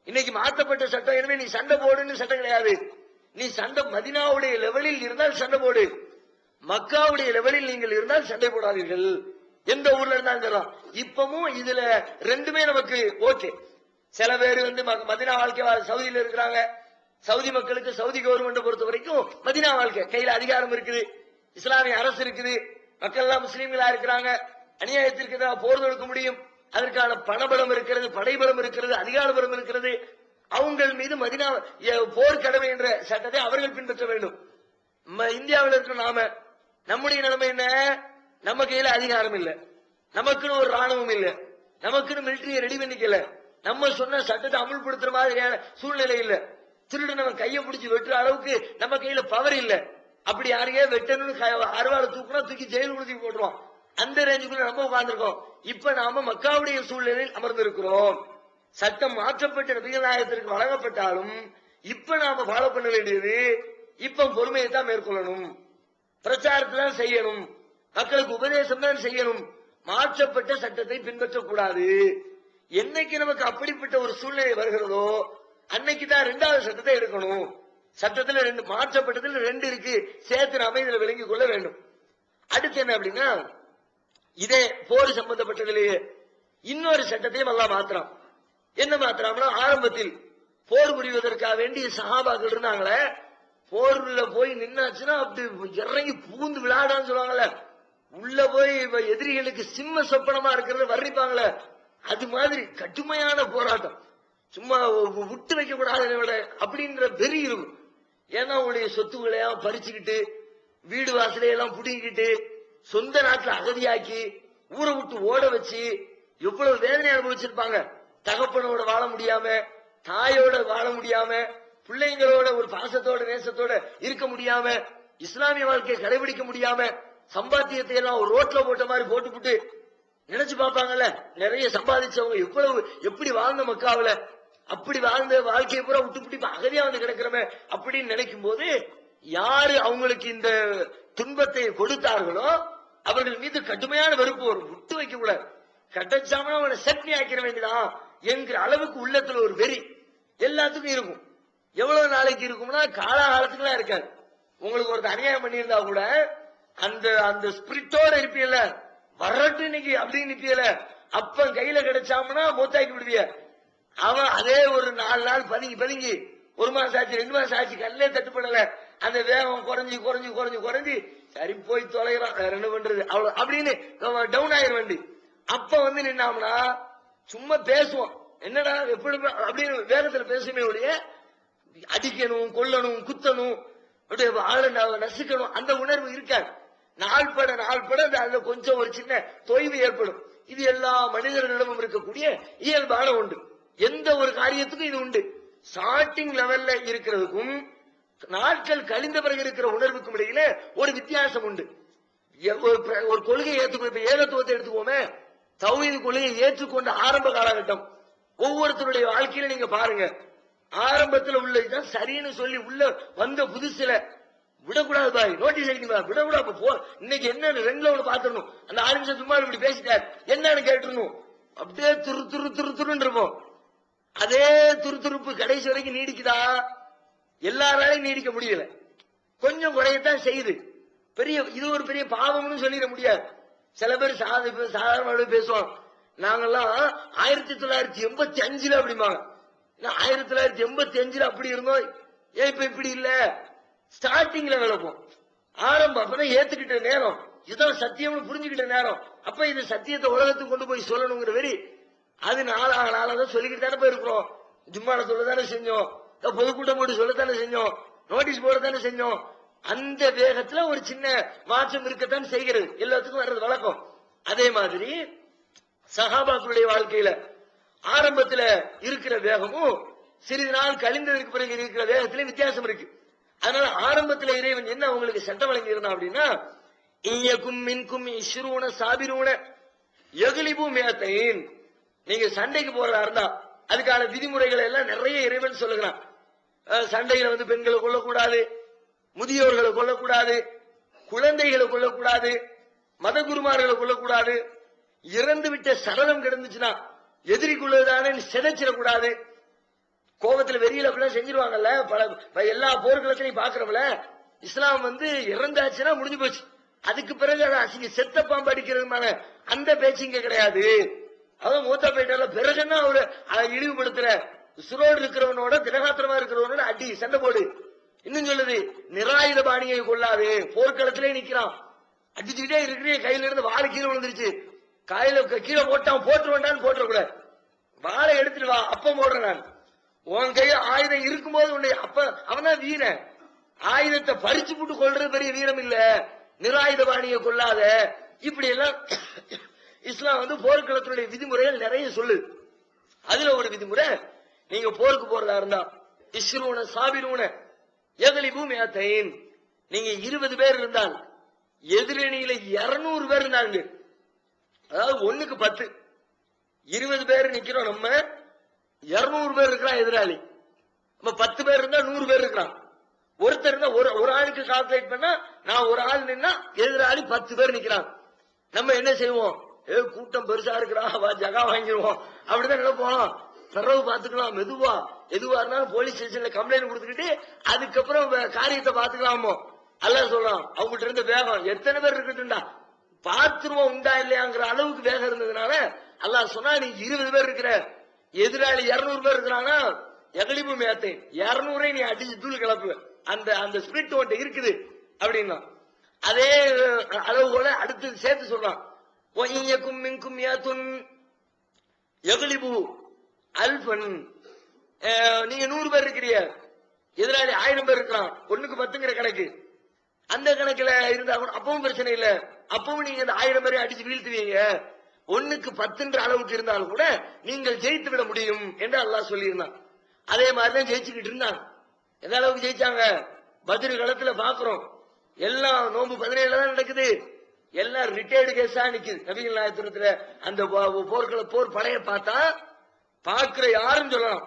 இன்னைக்கு மாற்றப்பட்ட சட்டம், எனவே நீ சண்டை போடுன்னு சட்டம் கிடையாது. நீ சண்டை மதீனாவுடைய லெவலில் இருந்தால் சண்டை போடு, மக்காவுடைய லெவலில் நீங்கள் இருந்தால் சண்டை போடாதீர்கள். எந்த ஊர்ல இருந்தாலும் தரோம். இப்பவும் இதுல ரெண்டுமே நமக்கு ஓகே. சில பேர் மதீனா வாழ்க்கை சவுதியில இருக்கிறாங்க. சவுதி மக்களுக்கு சவுதி கவர்மெண்ட் பொறுத்த வரைக்கும் மதீனா வாழ்க்கை கையில அதிகாரம் இருக்குது, இஸ்லாமிய அரசு இருக்குது, மக்கள் எல்லாம் முஸ்லீம்களா இருக்கிறாங்க, அநியாயத்திற்கு போர் தொடுக்க முடியும், அதற்கான பணபலம் இருக்கிறது, படைபலம் இருக்கிறது, அதிகார பலம் இருக்கிறது. அவங்க மீது மதீனா போர் கடமை என்ற சட்டத்தை அவர்கள் பின்பற்ற வேண்டும். இந்தியாவில் இருக்கிற நம்முடைய நிலைமை என்ன? நம்ம கையில அதிகாரம் இல்ல, நமக்குன்னு ஒரு ராணுவம் இல்ல, நமக்குன்னு மிலிட்டரியை ரெடி பண்ணிக்கல, நம்ம சொன்ன சட்டத்தை அமுல்படுத்துற மாதிரியான சூழ்நிலை இல்ல, திருடு நம்ம கையை பிடிச்சி வெட்டுற அளவுக்கு நம்ம கையில பவர் இல்ல. அப்படி யாரையே வெட்டணும்னு அறுவாளை தூக்குனா தூக்கி ஜெயில் உறுதி போட்டுருவோம். அந்த ரேஞ்சுக்குள்ள நம்ம உட்கார்ந்துருக்கோம். இப்ப நாம மக்காவுடைய சூழ்நிலையில் அமர்ந்திருக்கிறோம். சட்டம் மாற்றப்பட்ட நபிகள் நாயகத்திற்கு வழங்கப்பட்டாலும் இப்ப நாம ஃபாலோ பண்ண வேண்டியது, இப்ப பொறுமையை தான் மேற்கொள்ளணும், பிரச்சாரத்தை தான் செய்யணும், மக்களுக்கு உபதேசம் தான் செய்யணும், மாற்றப்பட்ட சட்டத்தை பின்பற்றக்கூடாது. என்னைக்கு நமக்கு அப்படிப்பட்ட ஒரு சூழ்நிலை வருகிறதோ அன்னைக்கு தான் இரண்டாவது சட்டத்தை எடுக்கணும். சட்டத்துல ரெண்டு மாற்றப்பட்டதுல ரெண்டு இருக்கு, சேர்த்து நாம இதுல விளங்கிக் கொள்ள வேண்டும். அடுத்து என்ன அப்படின்னா, இதே போர் சம்பந்தப்பட்டதிலேயே இன்னொரு சட்டத்தையும் எல்லாம் மாத்திரம். என்ன மாத்திரம்னா, ஆரம்பத்தில் போர் புரிவதற்காக வேண்டிய சஹாபாக்கள் இருந்தாங்களே, போர்ல போய் நின்னாச்சுன்னா அப்படி இறங்கி பூந்து விளையாடான்னு சொல்லுவாங்கல்ல, உள்ள போய் எதிரிகளுக்கு சிம்ம சொப்பனமா இருக்கிறத வர்ணிப்பாங்களே, அது மாதிரி கடுமையான போராட்டம். சும்மா விட்டு வைக்க கூடாது விட அப்படின்ற வெறி இருக்கும். ஏன்னா அவங்களுடைய சொத்துக்களையெல்லாம் பறிச்சுக்கிட்டு, வீடு வாசலையெல்லாம் புடிங்கிட்டு, சொந்த நாட்டுல அகதியாக்கி, ஊரை விட்டு ஓட வச்சு எவ்வளவு வேதனை அனுபவிச்சிருப்பாங்க. தகப்பனோட வாழ முடியாம, தாயோட வாழ முடியாம, பிள்ளைங்களோட ஒரு பாசத்தோட நேசத்தோட இருக்க முடியாம, இஸ்லாமிய வாழ்க்கையை கடைபிடிக்க முடியாம, சம்பாத்தியத்தை எல்லாம் ஒரு ரோட்ல போட்ட மாதிரி போட்டுவிட்டு நினைச்சு பார்ப்பாங்கல்ல, நிறைய சம்பாதிச்சவங்க எவ்வளவு எப்படி வாழ்ந்த மக்காவில, அப்படி வாழ்ந்த வாழ்க்கையை பூரா விட்டு அகதியா வந்து கிடக்கிறமே அப்படின்னு நினைக்கும் போது, யாரு அவங்களுக்கு இந்த துன்பத்தை கொடுத்தார்களோ அவர்கள் மீது கடுமையான வெறுப்பு வரும். விட்டு வைக்க கூடாது, கட்டச்சாமனா அவனை சட்னி ஆக்கிற வேண்டியதான் என்கிற அளவுக்கு உள்ளத்துல ஒரு வெறி எல்லாத்துக்கும் இருக்கும். எவ்வளவு நாளைக்கு இருக்கும்னா காலகாலத்துக்குலாம் இருக்காது. உங்களுக்கு ஒரு அநியாயம் பண்ணியிருந்தா கூட அந்த அந்த ஸ்பிரிட்டோட இருப்பீங்கல்ல, வரட்டு இன்னைக்கு அப்படின்னு நிப்பியல, அப்ப கையில கிடைச்சாமனா மூத்தாக்கி விடுவிய. அவன் அதே ஒரு 4 நாள் பதுங்கி 1 மாசம் ஆச்சு 2 மாசம் ஆச்சு கல்லே தட்டுப்படல, அந்த வேகம் குறைஞ்சி குறைஞ்சி குறைஞ்சி குறைஞ்சி சரி போய் தொலைகிறான், வேற என்ன பண்றது அவ்வளவு அப்படின்னு டவுன் ஆயிர வேண்டி. அப்ப நின்னாம்னா சும்மா பேசுவோம், என்னடா எப்படி அப்படின்னு வேகத்துல பேசுமே ஒழிய அடிக்கணும், கொல்லணும், குத்தணும், அப்படியே ஆள நசுக்கணும் அந்த உணர்வு இருக்காது. நாள்பட அதுல கொஞ்சம் ஒரு சின்ன தொய்வு ஏற்படும். இது எல்லா மனிதர்களிடமும் இருக்கக்கூடிய இயல்பான உண்டு. எந்த ஒரு காரியத்துக்கும் இது உண்டு. ஸ்டார்டிங் லெவல்ல இருக்கிறதுக்கும் நாட்கள் கழிந்த பிறகு இருக்கிற உணர்வுக்கும் இடையில ஒரு வித்தியாசம் உண்டு. ஒரு கொள்கையை ஏற்றுக்கொள்ள, ஏகத்துவத்தை எடுத்துக்கோமே, தௌஹீத் கொள்கையை ஏற்றுக்கொண்ட ஆரம்ப காலகட்டம் ஒவ்வொருத்தருடைய வாழ்க்கையில நீங்க பாருங்க. ஆரம்பத்தில் உள்ளதுதான் சரின்னு சொல்லி உள்ள வந்த புதுசுல விடக்கூடாது பாய், நோட்டீஸ் அடிக்கணும், விடக்கூடாது. இன்னைக்கு என்ன 2ல ஒண்ணு பாத்துடணும், அந்த 6 நிமிஷம் சும்மா இப்படி பேசிட்டார் என்னன்னு கேட்டுருணும், அப்படியே துருன்னு இருப்போம். அதே துருத்துருப்பு கடைசி வரைக்கும் நீடிக்குதா? எல்லாராலையும் நீடிக்க முடியல, கொஞ்சம் குறையத்தான் செய்யுது. இது ஒரு பெரிய பாவம்னு சொல்லிட முடியாது. சில பேர் சாதாரண பேசுவாங்க, நாங்கெல்லாம் 1985 அப்படிம்பாங்க. 1985 அப்படி இருந்தோம், ஏன் இப்ப இப்படி இல்ல? ஸ்டார்டிங்ல விளப்போம், ஆரம்பம் அப்பதான் ஏத்துக்கிட்ட நேரம், இதுதான் சத்தியம்னு புரிஞ்சுக்கிட்ட நேரம். அப்ப இது சத்தியத்தை உலகத்துக்கு கொண்டு போய் சொல்லணுங்கிற வெறி அது நாளாக சொல்லிக்கிட்டு தானே போயிருக்கிறோம். ஜும்மால சொல்லத்தானே செஞ்சோம், பொதுக்கூட்டம் போட்டு சொல்லத்தானே செஞ்சோம், நோட்டீஸ் போடத்தானே செஞ்சோம். அந்த வேகத்துல ஒரு சின்ன மாற்றம் இருக்கத்தான் செய்கிறது, எல்லாத்துக்கும் வர்றது வழக்கம். அதே மாதிரி சஹாபாக்களுடைய வாழ்க்கையில ஆரம்பத்துல இருக்கிற வேகமும் சிறிது நாள் கழிந்ததற்கு பிறகு இருக்கிற வேகத்திலே வித்தியாசம் இருக்கு. அதனால ஆரம்பத்துல இறைவன் என்ன அவங்களுக்கு சட்டம் வழங்கி இருந்தான் அப்படின்னா, இயக்கும் மின்கும் இஸ்ரூன சாபிரூன எகிலிபு மேத்தைன், நீங்க சண்டைக்கு போறதா இருந்தா அதுக்கான விதிமுறைகளை எல்லாம் நிறைய இறைவன் சொல்லுகிறான். சண்டையில வந்து பெண்களை கொல்லக்கூடாது, முதியோர்களை கொல்லக்கூடாது, குழந்தைகளை கொல்லக்கூடாது, மத குருமார்களை கொல்லக்கூடாது, இறந்து விட்ட சடலம் கிடந்துச்சுன்னா எதிரிக்குள்ளதானே சிதைச்சிடக்கூடாது. கோபத்துல வெறியில அப்படிலாம் செஞ்சிருவாங்கல்ல, எல்லா போர்க்களத்திலையும் பாக்குறவங்கள. இஸ்லாம் வந்து இறந்தாச்சுன்னா முடிஞ்சு போச்சு. அதுக்கு பிறகு அதை அசிங்க செத்த பாம்பு அடிக்கிறதுமான அந்த பேச்சு இங்க கிடையாது. அவன் மூத்தா போயிட்டால பிறகுன்னா அவரு இழிவுபடுத்துற சுரோடு இருக்கிறவனோட திரகாத்திரமா இருக்கிறவனோட அடி சண்டை போடு. இன்னும் சொல்லுது, நிராயுத பாணியை கொள்ளாது. போர்க்களத்திலே நிக்கிறான், அடிச்சுக்கிட்டே இருக்கிற கையில இருந்து வாழை கீழே விழுந்துருச்சு, கையில கீழே போட்டான், போட்டுருவேண்டான்னு போட்டுறக்கூடாது. வாழை எடுத்துட்டு வா, அப்ப போடுறேன் நான். உன் கையில ஆயுதம் இருக்கும்போது உன்னை அப்ப அவன்தான் வீரன். ஆயுதத்தை பறிச்சு போட்டு கொள்றது பெரிய வீரம் இல்ல. நிராயுத பாணியை கொள்ளாத. இப்படி எல்லாம் இஸ்லாம் வந்து போர்க்களத்தினுடைய விதிமுறைகள் நிறைய சொல்லு. அதுல ஒரு விதிமுறை, நீங்க போருக்கு போறதா இருந்தா இஸ்ரூன சாபிரூன எகலிபு மேத்தைன், நீங்க 20 பேர் இருந்தால் எதிரணியில 200 பேர் இருந்தாங்க, அதாவது 1க்கு 10, 20 பேர் நிக்கிறோம், நம்ம 200 பேர் இருக்கிறான் எதிராளி. நம்ம 10 பேர் இருந்தா 100 பேர் இருக்கிறான். ஒருத்தர் இருந்தா ஒரு ஆளுக்கு கால்குலேட் பண்ணா நான் ஒரு ஆள் நின்னா எதிராளி 10 பேர் நிக்கிறான். நம்ம என்ன செய்வோம், கூட்டம் பெருசா இருக்கிறா, ஜகா வாங்கிடுவோம் அப்படிதான் நினைப்போம். பிறகு பாத்துக்கலாம், மெதுவா எதுவா இருந்தாலும் போலீஸ் ஸ்டேஷன்ல கம்ப்ளைண்ட் கொடுத்துக்கிட்டு அதுக்கப்புறம் காரியத்தை பாத்துக்கலாமோ. அல்லாஹ் சொல்றான், அவங்ககிட்ட இருந்த வேகம் எத்தனை பேர் இருக்கட்டும்டா பாத்துருவோம் உண்டா இல்லையாங்கிற அளவுக்கு வேகம் இருந்ததுனால அல்லாஹ் சொன்னா, நீ 20 பேர் இருக்கிற, எதிராளி 200 பேர் இருக்கிறானா எகலிபு மேத்தை 200 நீ அடிச்சு தூள் கிளப்பு, அந்த அந்த ஸ்பிரிட் ஒன்றை இருக்குது அப்படின்னா. அதே அளவு போல அடுத்து சேர்த்து சொல்றான், மின்கும் யாத்துன் எகலிபு அல்பன், நீங்க 100 பேர் இருக்கிறீங்க, எதிராளி 1000 பேர் இருக்கிறான், 1க்கு 10ங்கிற கணக்கு. அந்த கணக்குல இருந்தா அப்பவும் பிரச்சனை இல்ல, அப்பவும் நீங்க இந்த 1000 பேரை அடிச்சு வீழ்த்துவீங்க. 1க்கு 10ன்ற அளவுக்கு இருந்தாலும் கூட நீங்கள் ஜெயித்து விட முடியும் என்று அல்லாஹ் சொல்லியிருந்தான். அதே மாதிரிதான் ஜெயிச்சுக்கிட்டு இருந்தாங்க. எந்த அளவுக்கு ஜெயிச்சாங்க, பத்ர் களத்துல பாக்குறோம், எல்லாம் நோம்பு 17 தான் நடக்குது, எல்லாம் ரிட்டையர்டு கேஸா நிக்குது. நபிகள் நாயகத்துல அந்த போர் படையை பார்த்தா பாக்குற யாரும் சொல்லலாம்,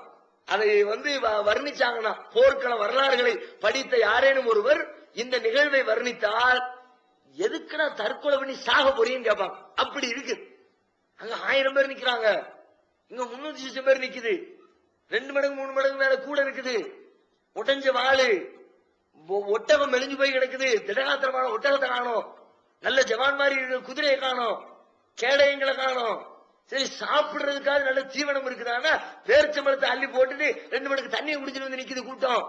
அதை வந்து வர்ணிச்சாங்கன்னா, போர்க்கள வரலாறுகளை படித்த யாரேனும் ஒருவர் இந்த நிகழ்வை வர்ணித்தால் எதுக்குன்னா தற்கொலை பண்ணி சாக போறீங்கன்னு கேட்பாங்க. அப்படி இருக்கு. அங்க 1000 பேர் நிக்கிறாங்க, இங்க 300 பேர் நிக்குது, 2 மடங்கு 3 மடங்கு மேல கூட இருக்குது. உடைஞ்ச வாளு, ஒட்டகம் மெலிஞ்சு போய் கிடக்குது, திடகாத்திரமான ஒட்டகத்தை காணும், நல்ல ஜவான் மாதிரி குதிரையை காணும், கேடயங்களை காணும். சரி, சாப்பிடுறதுக்காக நல்ல தீவனம் இருக்குதானா பேரிச்சம்பழத்தை அள்ளி போட்டுட்டு 2 மடங்கு தண்ணியை குடிச்சிட்டு வந்து நிக்குது கூட்டம்.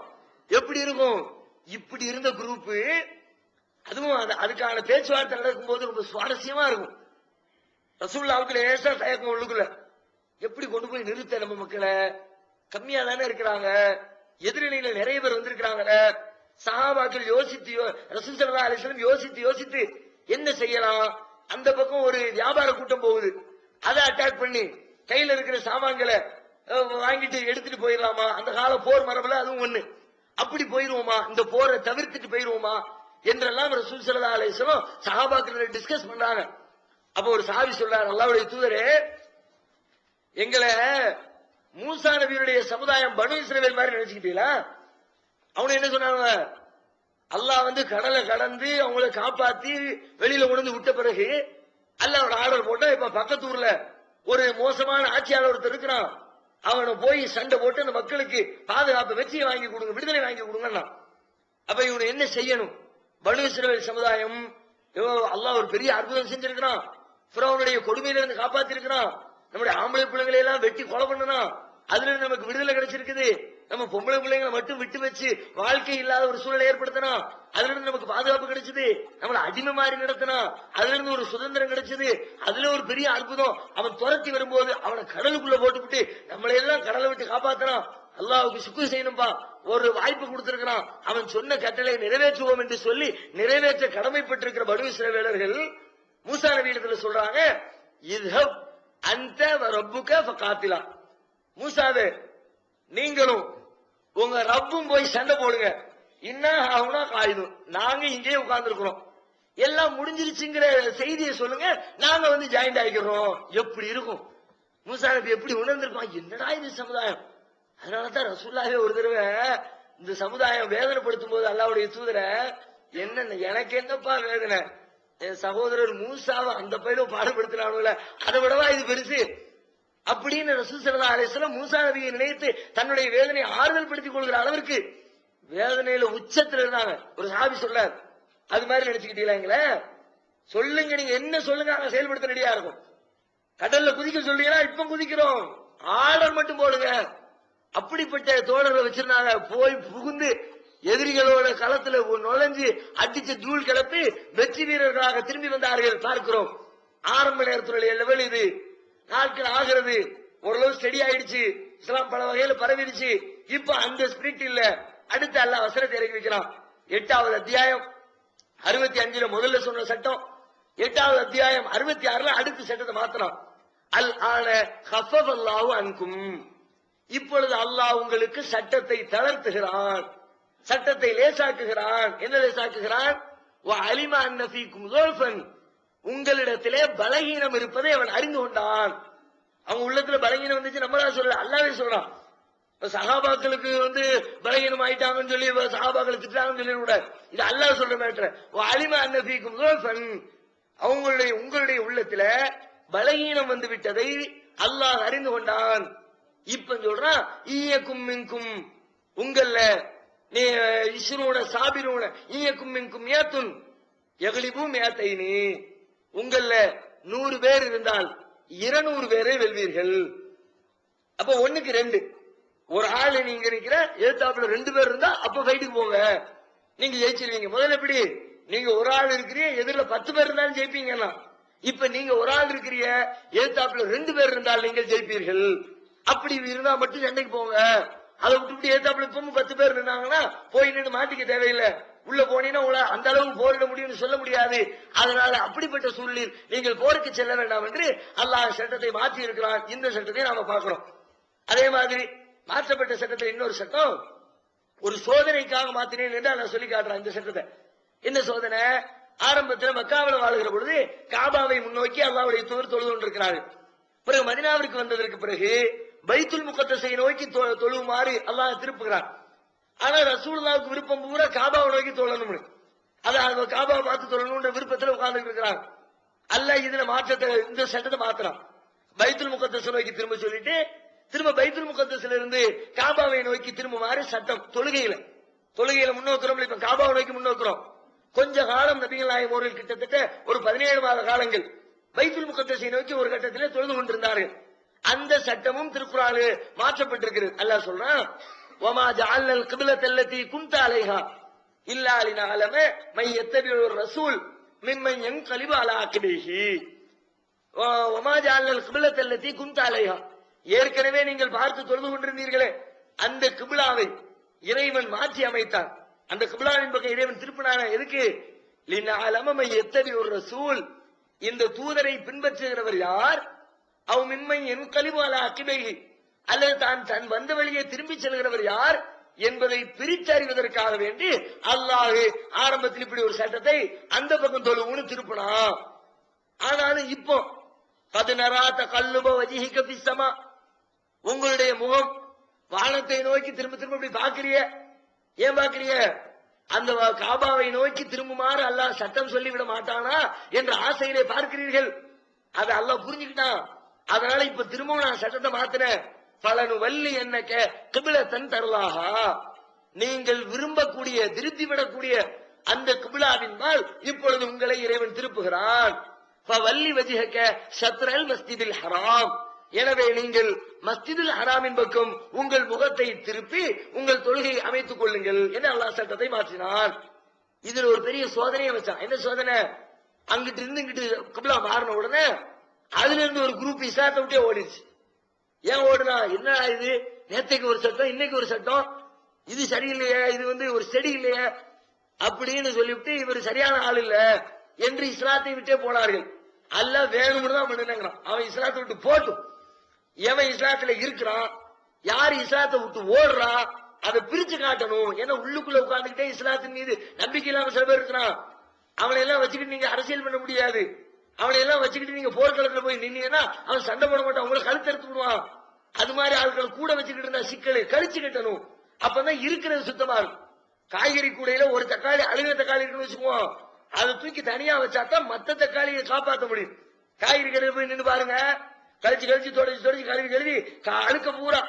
எப்படி இருக்கும்? இப்படி இருந்த குரூப், அதுவும் அதுக்கான பேச்சுவார்த்தை நடக்கும் போது ரொம்ப சுவாரஸ்யமா இருக்கும். ரசூலுல்லாஹ்வுக்கு லேசா தயக்கம் உள்ளுக்குள்ள, எப்படி கொண்டு போய் நிறுத்த நம்ம மக்களை, கம்மியா தானே இருக்கிறாங்க, எதிரணியில நிறைய பேர் வந்திருக்கிறாங்க. சஹாபாக்கள் யோசித்து ரசூல் ஸல்லல்லாஹு அலைஹி வஸல்லம் யோசித்து என்ன செய்யலாம். அந்த பக்கம் ஒரு வியாபார கூட்டம் போகுது, அதை அட்டாக் பண்ணி கையில இருக்கிற சாமான்களை வாங்கிட்டு எடுத்துட்டு போயிடலாமா? அந்த கால போர் மரபுல அதுவும் ஒண்ணு. அப்படி போயிருவோமா, இந்த போரை தவிர்த்துட்டு போயிருவோமா என்றெல்லாம் ரசூல் ஸல்லல்லாஹு அலைஹி வஸல்லம் சஹாபாக்கள் டிஸ்கஸ் பண்றாங்க. அப்ப ஒரு சஹாபி சொல்றார், அல்லாஹ்வுடைய தூதரே, எங்களை மூசா நபியுடைய சமுதாயம் பனு இஸ்ரவேல் மாதிரி நினைச்சுக்கிட்டீங்களா? அவங்க என்ன சொன்னாங்க, அல்லாஹ் வந்து கடலை கடந்து அவங்களை காப்பாத்தி வெளியில கொண்டு விட்ட பிறகு அல்லாஹ்வோட ஆர்டர் போட்டா, இப்ப பக்கத்து ஊர்ல ஒரு மோசமான ஆட்சியாளர் ஒருத்தர் இருக்கிறான், அவனை போய் சண்டை போட்டு அந்த மக்களுக்கு பாதுகாப்பு வெற்றியை வாங்கி கொடுங்க, விடுதலை வாங்கி கொடுங்கன்னா. அப்ப இவனை என்ன செய்யணும்? பனு இஸ்ரவேல் சமுதாயம் அல்லாஹ் ஒரு பெரிய அற்புதம் செஞ்சிருக்கிறான், ஃபிரௌனுடைய கொடுமையில இருந்து காப்பாத்தி இருக்கிறான், நம்முடைய ஆம்பளை பிள்ளைங்களை எல்லாம் வெட்டி கொலை பண்ணணும், அதுல இருந்து நமக்கு விடுதலை கிடைச்சிருக்குது, நம்ம பொம்பளை பிள்ளைங்களை மட்டும் விட்டு வச்சு வாழ்க்கை இல்லாத ஒரு சூழலை ஏற்படுத்தணும், அதுல இருந்து நமக்கு பாதுகாப்பு கிடைச்சது, நம்மளை அடிமை மாதிரி நடத்தணும், அதுல இருந்து ஒரு சுதந்திரம் கிடைச்சது, அதுல ஒரு பெரிய அற்புதம். அவன் துரத்தி வரும்போது அவனை கடலுக்குள்ள போட்டுவிட்டு நம்மளை எல்லாம் கடலை விட்டு காப்பாத்தணும், அல்லாஹ்வுக்கு சுக்ர் செய்யணும்பா, ஒரு வாய்ப்பு கொடுத்திருக்கிறான், அவன் சொன்ன கட்டளை நிறைவேற்றுவோம் என்று சொல்லி நிறைவேற்ற கடமைப்பட்டிருக்கிற பனு இஸ்ரவேலர்கள் மூசா நபி இடத்துல சொல்றாங்க, இத்ஹப் அந்த ரப்புக ஃபகாத்திலா, மூசாவே நீங்களும் உங்க ரப்பும் போய் சண்டை போடுங்க. இன்னா காயுதும், நாங்க இங்கேயே உட்கார்ந்து இருக்கிறோம், எல்லாம் முடிஞ்சிருச்சுங்கிற செய்தியை சொல்லுங்க, நாங்க வந்து ஜாயிண்ட் ஆகிக்கிறோம். எப்படி இருக்கும் மூசா நபி, எப்படி உணர்ந்திருப்பான், என்னடா இது சமுதாயம். அதனாலதான் ரசூலுல்லாஹி ஒரு தடவை இந்த சமுதாயம் வேதனைப்படுத்தும் போது அல்லாஹ்வுடைய தூதரை, என்ன எனக்கு என்னப்பா வேதனை, என் சகோதரர் மூசாவை அந்த பையில பாடுபடுத்தினானுல, அதை விடவா இது பெருசு அப்படின்னு ரசூல் ஸல்லல்லாஹு அலைஹி வஸல்லம் மூசா நபியை நினைத்து தன்னுடைய வேதனை ஆறுதல் படுத்திக் கொள்கிற அளவிற்கு வேதனையில உச்சத்துல இருந்தாங்க. ஒரு சஹாபி சொல்றார், அது மாதிரி நினைச்சுக்கிட்டீங்களா, சொல்லுங்க நீங்க என்ன சொல்லுங்க, நாங்க செயல்படுத்த ரெடியா இருக்கும். கடல்ல குதிக்க சொல்றீங்களா, இப்ப குதிக்கிறோம், ஆர்டர் மட்டும் போடுங்க. அப்படிப்பட்ட தோழர்களை வச்சிருந்தாங்க. போய் புகுந்து எதிரிகளோட களத்துல நுழைஞ்சு அடிச்சு தூள் கிளப்பி வெற்றி வீரர்களாக திரும்பி வந்தார்கள் பார்க்கிறோம். ஆரம்ப நேரத்துடைய லெவல் இது. நாட்கள் ஆகிறது, ஓரளவு ஸ்டெடி ஆயிடுச்சு, இஸ்லாம் பல வகையில பரவிடுச்சு. இப்ப அந்த ஸ்பிரிட் இல்ல. அடுத்து அல்லாஹ் வசனத்தை இறக்கி வைக்கிறான். 8வது அத்தியாயம் 65ல முதல்ல சொன்ன சட்டம், 8வது அத்தியாயம் 66ல அடுத்த சட்டத்தை மாத்தலாம். அல் ஆன ஹஃபல்லாஹு அன்கும், இப்பொழுது அல்லாஹ் உங்களுக்கு சட்டத்தை தளர்த்துகிறான், சட்டத்தை லேசாக்குகிறான். என்ன லேசாக்குகிறான்? வஅலிம அன்ன ஃபீக்கும் ஸுல்ஃபன், உங்களிடத்திலே பலகீனம் இருப்பதை அவன் அறிந்து கொண்டான். அவங்க உள்ளத்துல பலகீனம் வந்துச்சு, நம்மளா சொல்ல, அல்லாஹ்வே சொல்றான். சஹாபாக்களுக்கு வந்து பலகீனம் ஆயிட்டாங்கன்னு சொல்லி சஹாபாக்களை திட்டாங்கன்னு சொல்லி கூட, இது அல்லாஹ் சொல்ற மேட்டர். வஅலிம அன்ன ஃபீக்கும் ஸுல்ஃபன், உங்களுடைய உள்ளத்துல பலகீனம் வந்து விட்டதை அல்லாஹ் அறிந்து கொண்டான். இப்ப சொல்றான், ஈயக்கும் மின்கும், உங்கள இஸ்ரூன சாபிரூன ஈயக்கும் மின்கும் மியத்துன் யக்லிபு மியத்தைனி, உங்கள 100 பேர் இருந்தால் 200 பேரை வெல்வீர்கள். அப்ப 1க்கு 2, ஒரு ஆளு நீங்க நிக்கிற எழுத்தாப்புல 2 பேர் இருந்தா அப்ப ஃபைட்டுக்கு போங்க, நீங்க ஜெயிச்சிருவீங்க. முதல்ல எப்படி, நீங்க ஒரு ஆள் இருக்கிறீங்க, எதிரில 10 பேர் இருந்தாலும் ஜெயிப்பீங்கன்னா, இப்ப நீங்க ஒரு ஆள் இருக்கிறீங்க, எழுத்தாப்புல 2 பேர் இருந்தால் நீங்கள் ஜெயிப்பீர்கள். அப்படி இருந்தா மட்டும் சண்டைக்கு போங்க. அதை விட்டு ஏத்தாப்புல இப்பவும் 10 பேர் இருந்தாங்கன்னா போய் நின்று மாட்டிக்க தேவையில்லை. உள்ள போனீங்கன்னா உங்களை அந்த அளவுக்கு போரிட முடியும்னு சொல்ல முடியாது. அதனால அப்படிப்பட்ட சூழலில் நீங்கள் போருக்கு செல்ல வேண்டாம் என்று அல்லாஹ் சட்டத்தை மாற்றி இருக்கிறான். இந்த சட்டத்தை நாம பார்க்கிறோம். அதே மாதிரி மாற்றப்பட்ட சட்டத்தில் இன்னொரு சட்டம், ஒரு சோதனைக்காக மாத்தினேன் என்று அல்லாஹ் சொல்லி காட்டுறான். இந்த சட்டத்தை என்ன சோதனை? ஆரம்பத்தில் மக்காவில் வாழ்கிற பொழுது காபாவை முன்னோக்கி அல்லாஹ்வுடைய தூதர் தொழுது கொண்டிருக்கிறார்கள். பிறகு மதீனாவிற்கு வந்ததற்கு பிறகு பைத்துல் முகத்தஸை நோக்கி தொழுமாறு அல்லாஹ் திருப்புகிறான். ஆனா ரசூலுல்லாஹ்வுக்கு விருப்பம் பூரா காபாவை நோக்கி தொழணும், அத காபாவை பார்த்து தொழணும்ன்ற விருப்பத்தில் உட்கார்ந்து இருக்கிறாங்க. அல்லாஹ் இதுல மாற்றத்தை, இந்த சட்டத்தை மாத்திரான். பைத்துல் முகத்தஸை நோக்கி திரும்ப சொல்லிட்டு திரும்ப பைத்துல் முகத்தஸ்ல இருந்து காபாவை நோக்கி திரும்புமாறு சட்டம். தொழுகையில முன்னோக்கிறோம், இப்ப காபாவை நோக்கி முன்னோக்கிறோம். கொஞ்ச காலம் நபிகள் நாயகம் அவர்கள் கிட்டத்தட்ட ஒரு 17 மாத காலங்கள் பைத்துல் முகத்தஸை நோக்கி ஒரு கட்டத்திலே தொழுது கொண்டிருந்தார்கள். அந்த சட்டமும் திருக்குர்ஆனில் மாற்றப்பட்டிருக்கிறது. அல்லாஹ் சொல்றான், வமா ஜஅல்னல் கிப்லத்தல்லதி குன்த அலைஹா இல்லா லினஅலம மை யத்தபிஉர் ரசூல் மிம்மன் யன்கலிபு அலா அக்பிஹி. வமா ஜஅல்னல் கிப்லத்தல்லதி குன்த அலைஹா, ஏற்கனவே நீங்கள் பார்த்து தொழுது கொண்டிருந்தீர்களே அந்த கிப்லாவை இறைவன் மாற்றி அமைத்தான். அந்த கிப்லாவின் பக்கம் இறைவன் திருப்பினான. எதுக்கு? லினஅலம மை யத்தபிஉர் ரசூல், இந்த தூதரை பின்பற்றுகிறவர் யார், அவ் மிம்மன் யன்கலிபு அலா அக்பிஹி, அல்லது தான் வந்த வழியே திரும்பி செல்கிறவர் யார் என்பதை பிரித்தறிவதற்காக வேண்டி அல்லாஹ் ஆரம்பத்தில் இப்படி ஒரு சட்டத்தை அந்த பக்கம் தொழுவுன்னு திருப்பினா. ஆனாலும் இப்போ கதுனராத கல்லுப வஜிஹிக ஃபிஸ்ஸமா, உங்களுடைய முகம் வானத்தை நோக்கி திரும்ப திரும்ப இப்படி பாக்குறிய, ஏன் பாக்குறிய? அந்த காபாவை நோக்கி திரும்புமாறு அல்லாஹ் சட்டம் சொல்லிவிட மாட்டானா என்ற ஆசையிலே பார்க்கிறீர்கள். அதை அல்லாஹ் புரிஞ்சுக்கிட்டான். அதனால இப்ப திரும்பவும் நான் சட்டத்தை மாத்தினேன். பலனு வள்ளி என்னக்க கிபிலத்தன் தருளாகா, நீங்கள் விரும்பக்கூடிய திருப்தி விடக்கூடிய அந்த கிபிலாவின்பால் இப்பொழுது உங்களை இறைவன் திருப்புகிறான். வள்ளி வஜிஹக ஷத்ரல் மஸ்ஜிதில் ஹராம், எனவே நீங்கள் மஸ்ஜிதுல் ஹராமின் பக்கம் உங்கள் முகத்தை திருப்பி உங்கள் தொழுகையை அமைத்துக் கொள்ளுங்கள் என்று அல்லாஹ் சட்டத்தை மாற்றினான். இதுல ஒரு பெரிய சோதனையை வச்சான். என்ன சோதனை? அங்கிட்டு இருந்து இங்கிட்டு கிபிலா மாறின உடனே அதுல இருந்து ஒரு குரூப் இஸ்லாத்தை விட்டே ஓடிடுச்சு. ஏன் ஓடுனா? என்ன இது, நேத்தைக்கு ஒரு சட்டம் இன்னைக்கு ஒரு சட்டம், இது சரியில்லையே, இது ஒரு ஸ்டடி இல்லையே அப்படின்னு சொல்லிவிட்டு இவர் சரியான ஆள் இல்ல என்று இஸ்லாத்தை விட்டே போனார்கள். அல்லாஹ் வேணும்னு தான் பண்ணுங்கிறான். அவன் இஸ்லாத்தை விட்டு போட்டும். எவன் இஸ்லாத்துல இருக்கிறான், யார் இஸ்லாத்தை விட்டு ஓடுறான், அதை பிரிச்சு காட்டணும். ஏன்னா உள்ளுக்குள்ள உட்கார்ந்துக்கிட்டே இஸ்லாத்தின் மீது நம்பிக்கை இல்லாம சில பேர் இருக்கிறான். அவனை எல்லாம் வச்சுக்கிட்டு நீங்க அரசியல் பண்ண முடியாது. அவனை எல்லாம் வச்சுக்கிட்டு நீங்க போர்க்களத்துல போய் நின்னீங்கன்னா அவன் சண்டை போட மாட்டான், உங்களை கழுத்தெடுத்து விடுவான். அது மாதிரி ஆட்கள் கூட வச்சுக்கிட்டு இருந்தா சிக்கலை கழிச்சு கட்டணும். அப்பதான் இருக்கிறது சுத்தமா இருக்கும். காய்கறி கூடையில ஒரு தக்காளி அழுகிற தக்காளி இருக்குன்னு வச்சுக்குவோம், அதை தூக்கி தனியா வச்சாதான் மத்த தக்காளியை காப்பாற்ற முடியும். காய்கறி கடையில் போய் நின்று பாருங்க, கழிச்சு கழிச்சு தொடச்சு கழுவி கழுவி அழுக்க பூரா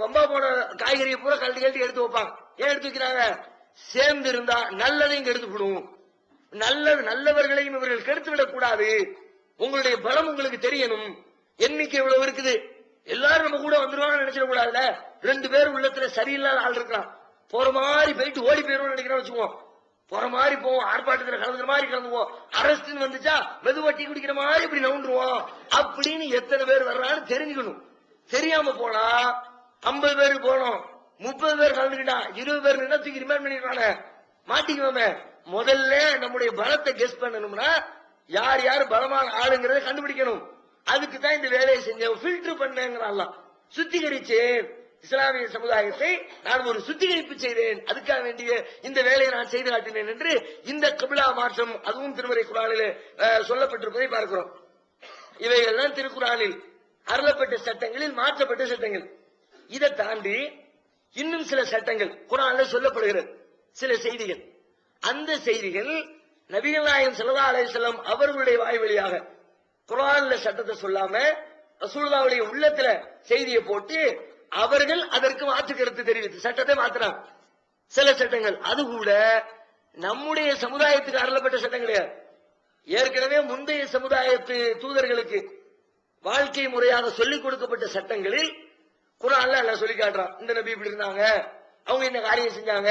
வம்பா போன காய்கறியை பூரா கழட்டி எடுத்து வைப்பாங்க. ஏன் எடுத்து வைக்கிறாங்க? சேர்ந்து இருந்தா நல்லதையும் கெடுத்து விடுவோம். நல்லவர்களையும் இவர்கள் கெடுத்து விடக் கூடாது. உங்களுடைய பலம் உங்களுக்கு தெரியணும். எண்ணிக்கை இவ்வளவு இருக்குது, எல்லாரும் நம்ம கூட வந்துருவாங்க நினைச்சிட கூடாதுல. 2 பேர் உள்ளத்துல சரியில்லாத ஆள் இருக்கான், போற மாதிரி போயிட்டு ஓடி போயிரும் நினைக்கிறோம் வச்சுக்குவோம். போற மாதிரி போவோம், ஆர்ப்பாட்டத்தில் கலந்துற மாதிரி கலந்துவோம். அரசு வந்துச்சா மெதுவா டீ குடிக்கிற மாதிரி இப்படி நவுண்டுருவோம். அப்படின்னு எத்தனை பேர் வர்றான்னு தெரிஞ்சுக்கணும். தெரியாம போனா 50 பேருக்கு போனோம், 30 பேர் கலந்துக்கிட்டா 20 பேர் நின்னா தூக்கி ரிமைண்ட் பண்ணிடுவாங்க, மாட்டிக்குவோமே. முதல்ல நம்முடைய பலத்தை கெஸ் பண்ணணும்னா யார் யார் பலமான ஆளுங்கிறத கண்டுபிடிக்கணும். அதுக்கு தான் இந்த வேலையை செஞ்சேன், ஃபில்டர் பண்ணேங்கிறான். சுத்திகரிச்சேன் இஸ்லாமிய சமுதாயத்தை, நான் ஒரு சுத்திகரிப்பு செய்தேன், அதுக்காக வேண்டிய இந்த வேலையை நான் செய்து காட்டினேன் என்று இந்த கிப்லா மாற்றம் அதுவும் திருமறை குர்ஆனில் சொல்லப்பட்டிருப்பதை பார்க்கிறோம். இவைகள்லாம் திருக்குர்ஆனில் அருளப்பட்ட சட்டங்களில் மாற்றப்பட்ட சட்டங்கள். இதை தாண்டி இன்னும் சில சட்டங்கள் குர்ஆனில் சொல்லப்படுகிறது, சில செய்திகள். அந்த செய்திகள் நபிகள் நாயகம் ஸல்லல்லாஹு அலைஹி வஸல்லம் அவர்களுடைய வாய் வழியாக குர்ஆன்ல சட்டத்தை சொல்லாம ரசூலுல்லாஹ்வுடைய உள்ளத்துல செய்தியை போட்டு அவர்கள் அதற்கு மாற்று கருத்து தெரிவித்து சட்டத்தை மாத்தினாங்க. சில சட்டங்கள் அது கூட நம்முடைய சமுதாயத்துக்கு அருளப்பட்ட சட்டம் கிடையாது. ஏற்கனவே முந்தைய சமுதாயத்து தூதர்களுக்கு வாழ்க்கை முறையாக சொல்லிக் கொடுக்கப்பட்ட சட்டங்களில் குர்ஆன்ல அல்லாஹ் சொல்லி காட்டுறான். இந்த நபி இப்படி இருந்தாங்க, அவங்க இந்த காரியம் செஞ்சாங்க,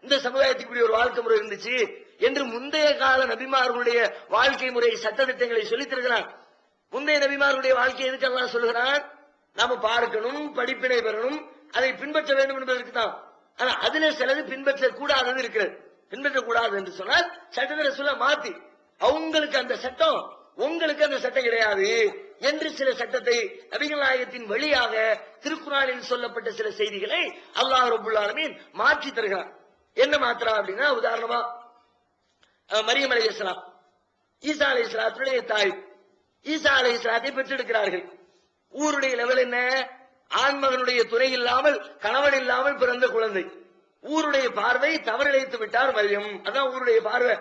இந்த சமுதாயத்துக்கு இப்படி ஒரு வாழ்க்கை முறை இருந்துச்சு என்று முந்தைய கால நபிமார்களுடைய வாழ்க்கை முறை சட்ட திட்டங்களை சொல்லித்திருக்கிறான். முந்தைய நபிமார்களுடைய வாழ்க்கை எதுக்கு அல்லாஹ் சொல்லுகிறான்? நாம பார்க்கணும், படிப்பினை பெறணும், அதை பின்பற்ற வேண்டும் என்பதற்கு தான். ஆனா அதுல சிலது பின்பற்ற கூடாதது இருக்கிறது. பின்பற்ற கூடாது என்று சொன்னால் சட்டத்தை சொல்ல மாத்தி அவங்களுக்கு அந்த சட்டம், உங்களுக்கு அந்த சட்டம் கிடையாது என்று சில சட்டத்தை நபிகள் நாயகத்தின் வழியாக திருக்குர்ஆனில் சொல்லப்பட்ட சில செய்திகளை அல்லாஹ் ரப்பல் ஆலமீன் மாற்றி தருகிறார். என்ன மாத்திரா அப்படின்னா, உதாரணமா மரியம் அலைஹிஸ்ஸலாம், ஈசா அலைஹிஸ்ஸலாத்துடைய தாய், ஈசா அலைஹிஸ்ஸலாத்தை பெற்றெடுக்கிறார்கள். ஊருடைய லெவல் என்ன? ஆண்மகனுடைய துணை இல்லாமல் கணவன் இல்லாமல் பிறந்த குழந்தை. ஊருடைய பார்வை தவறிழைத்து விட்டார் மரியம், அதான் ஊருடைய பார்வை.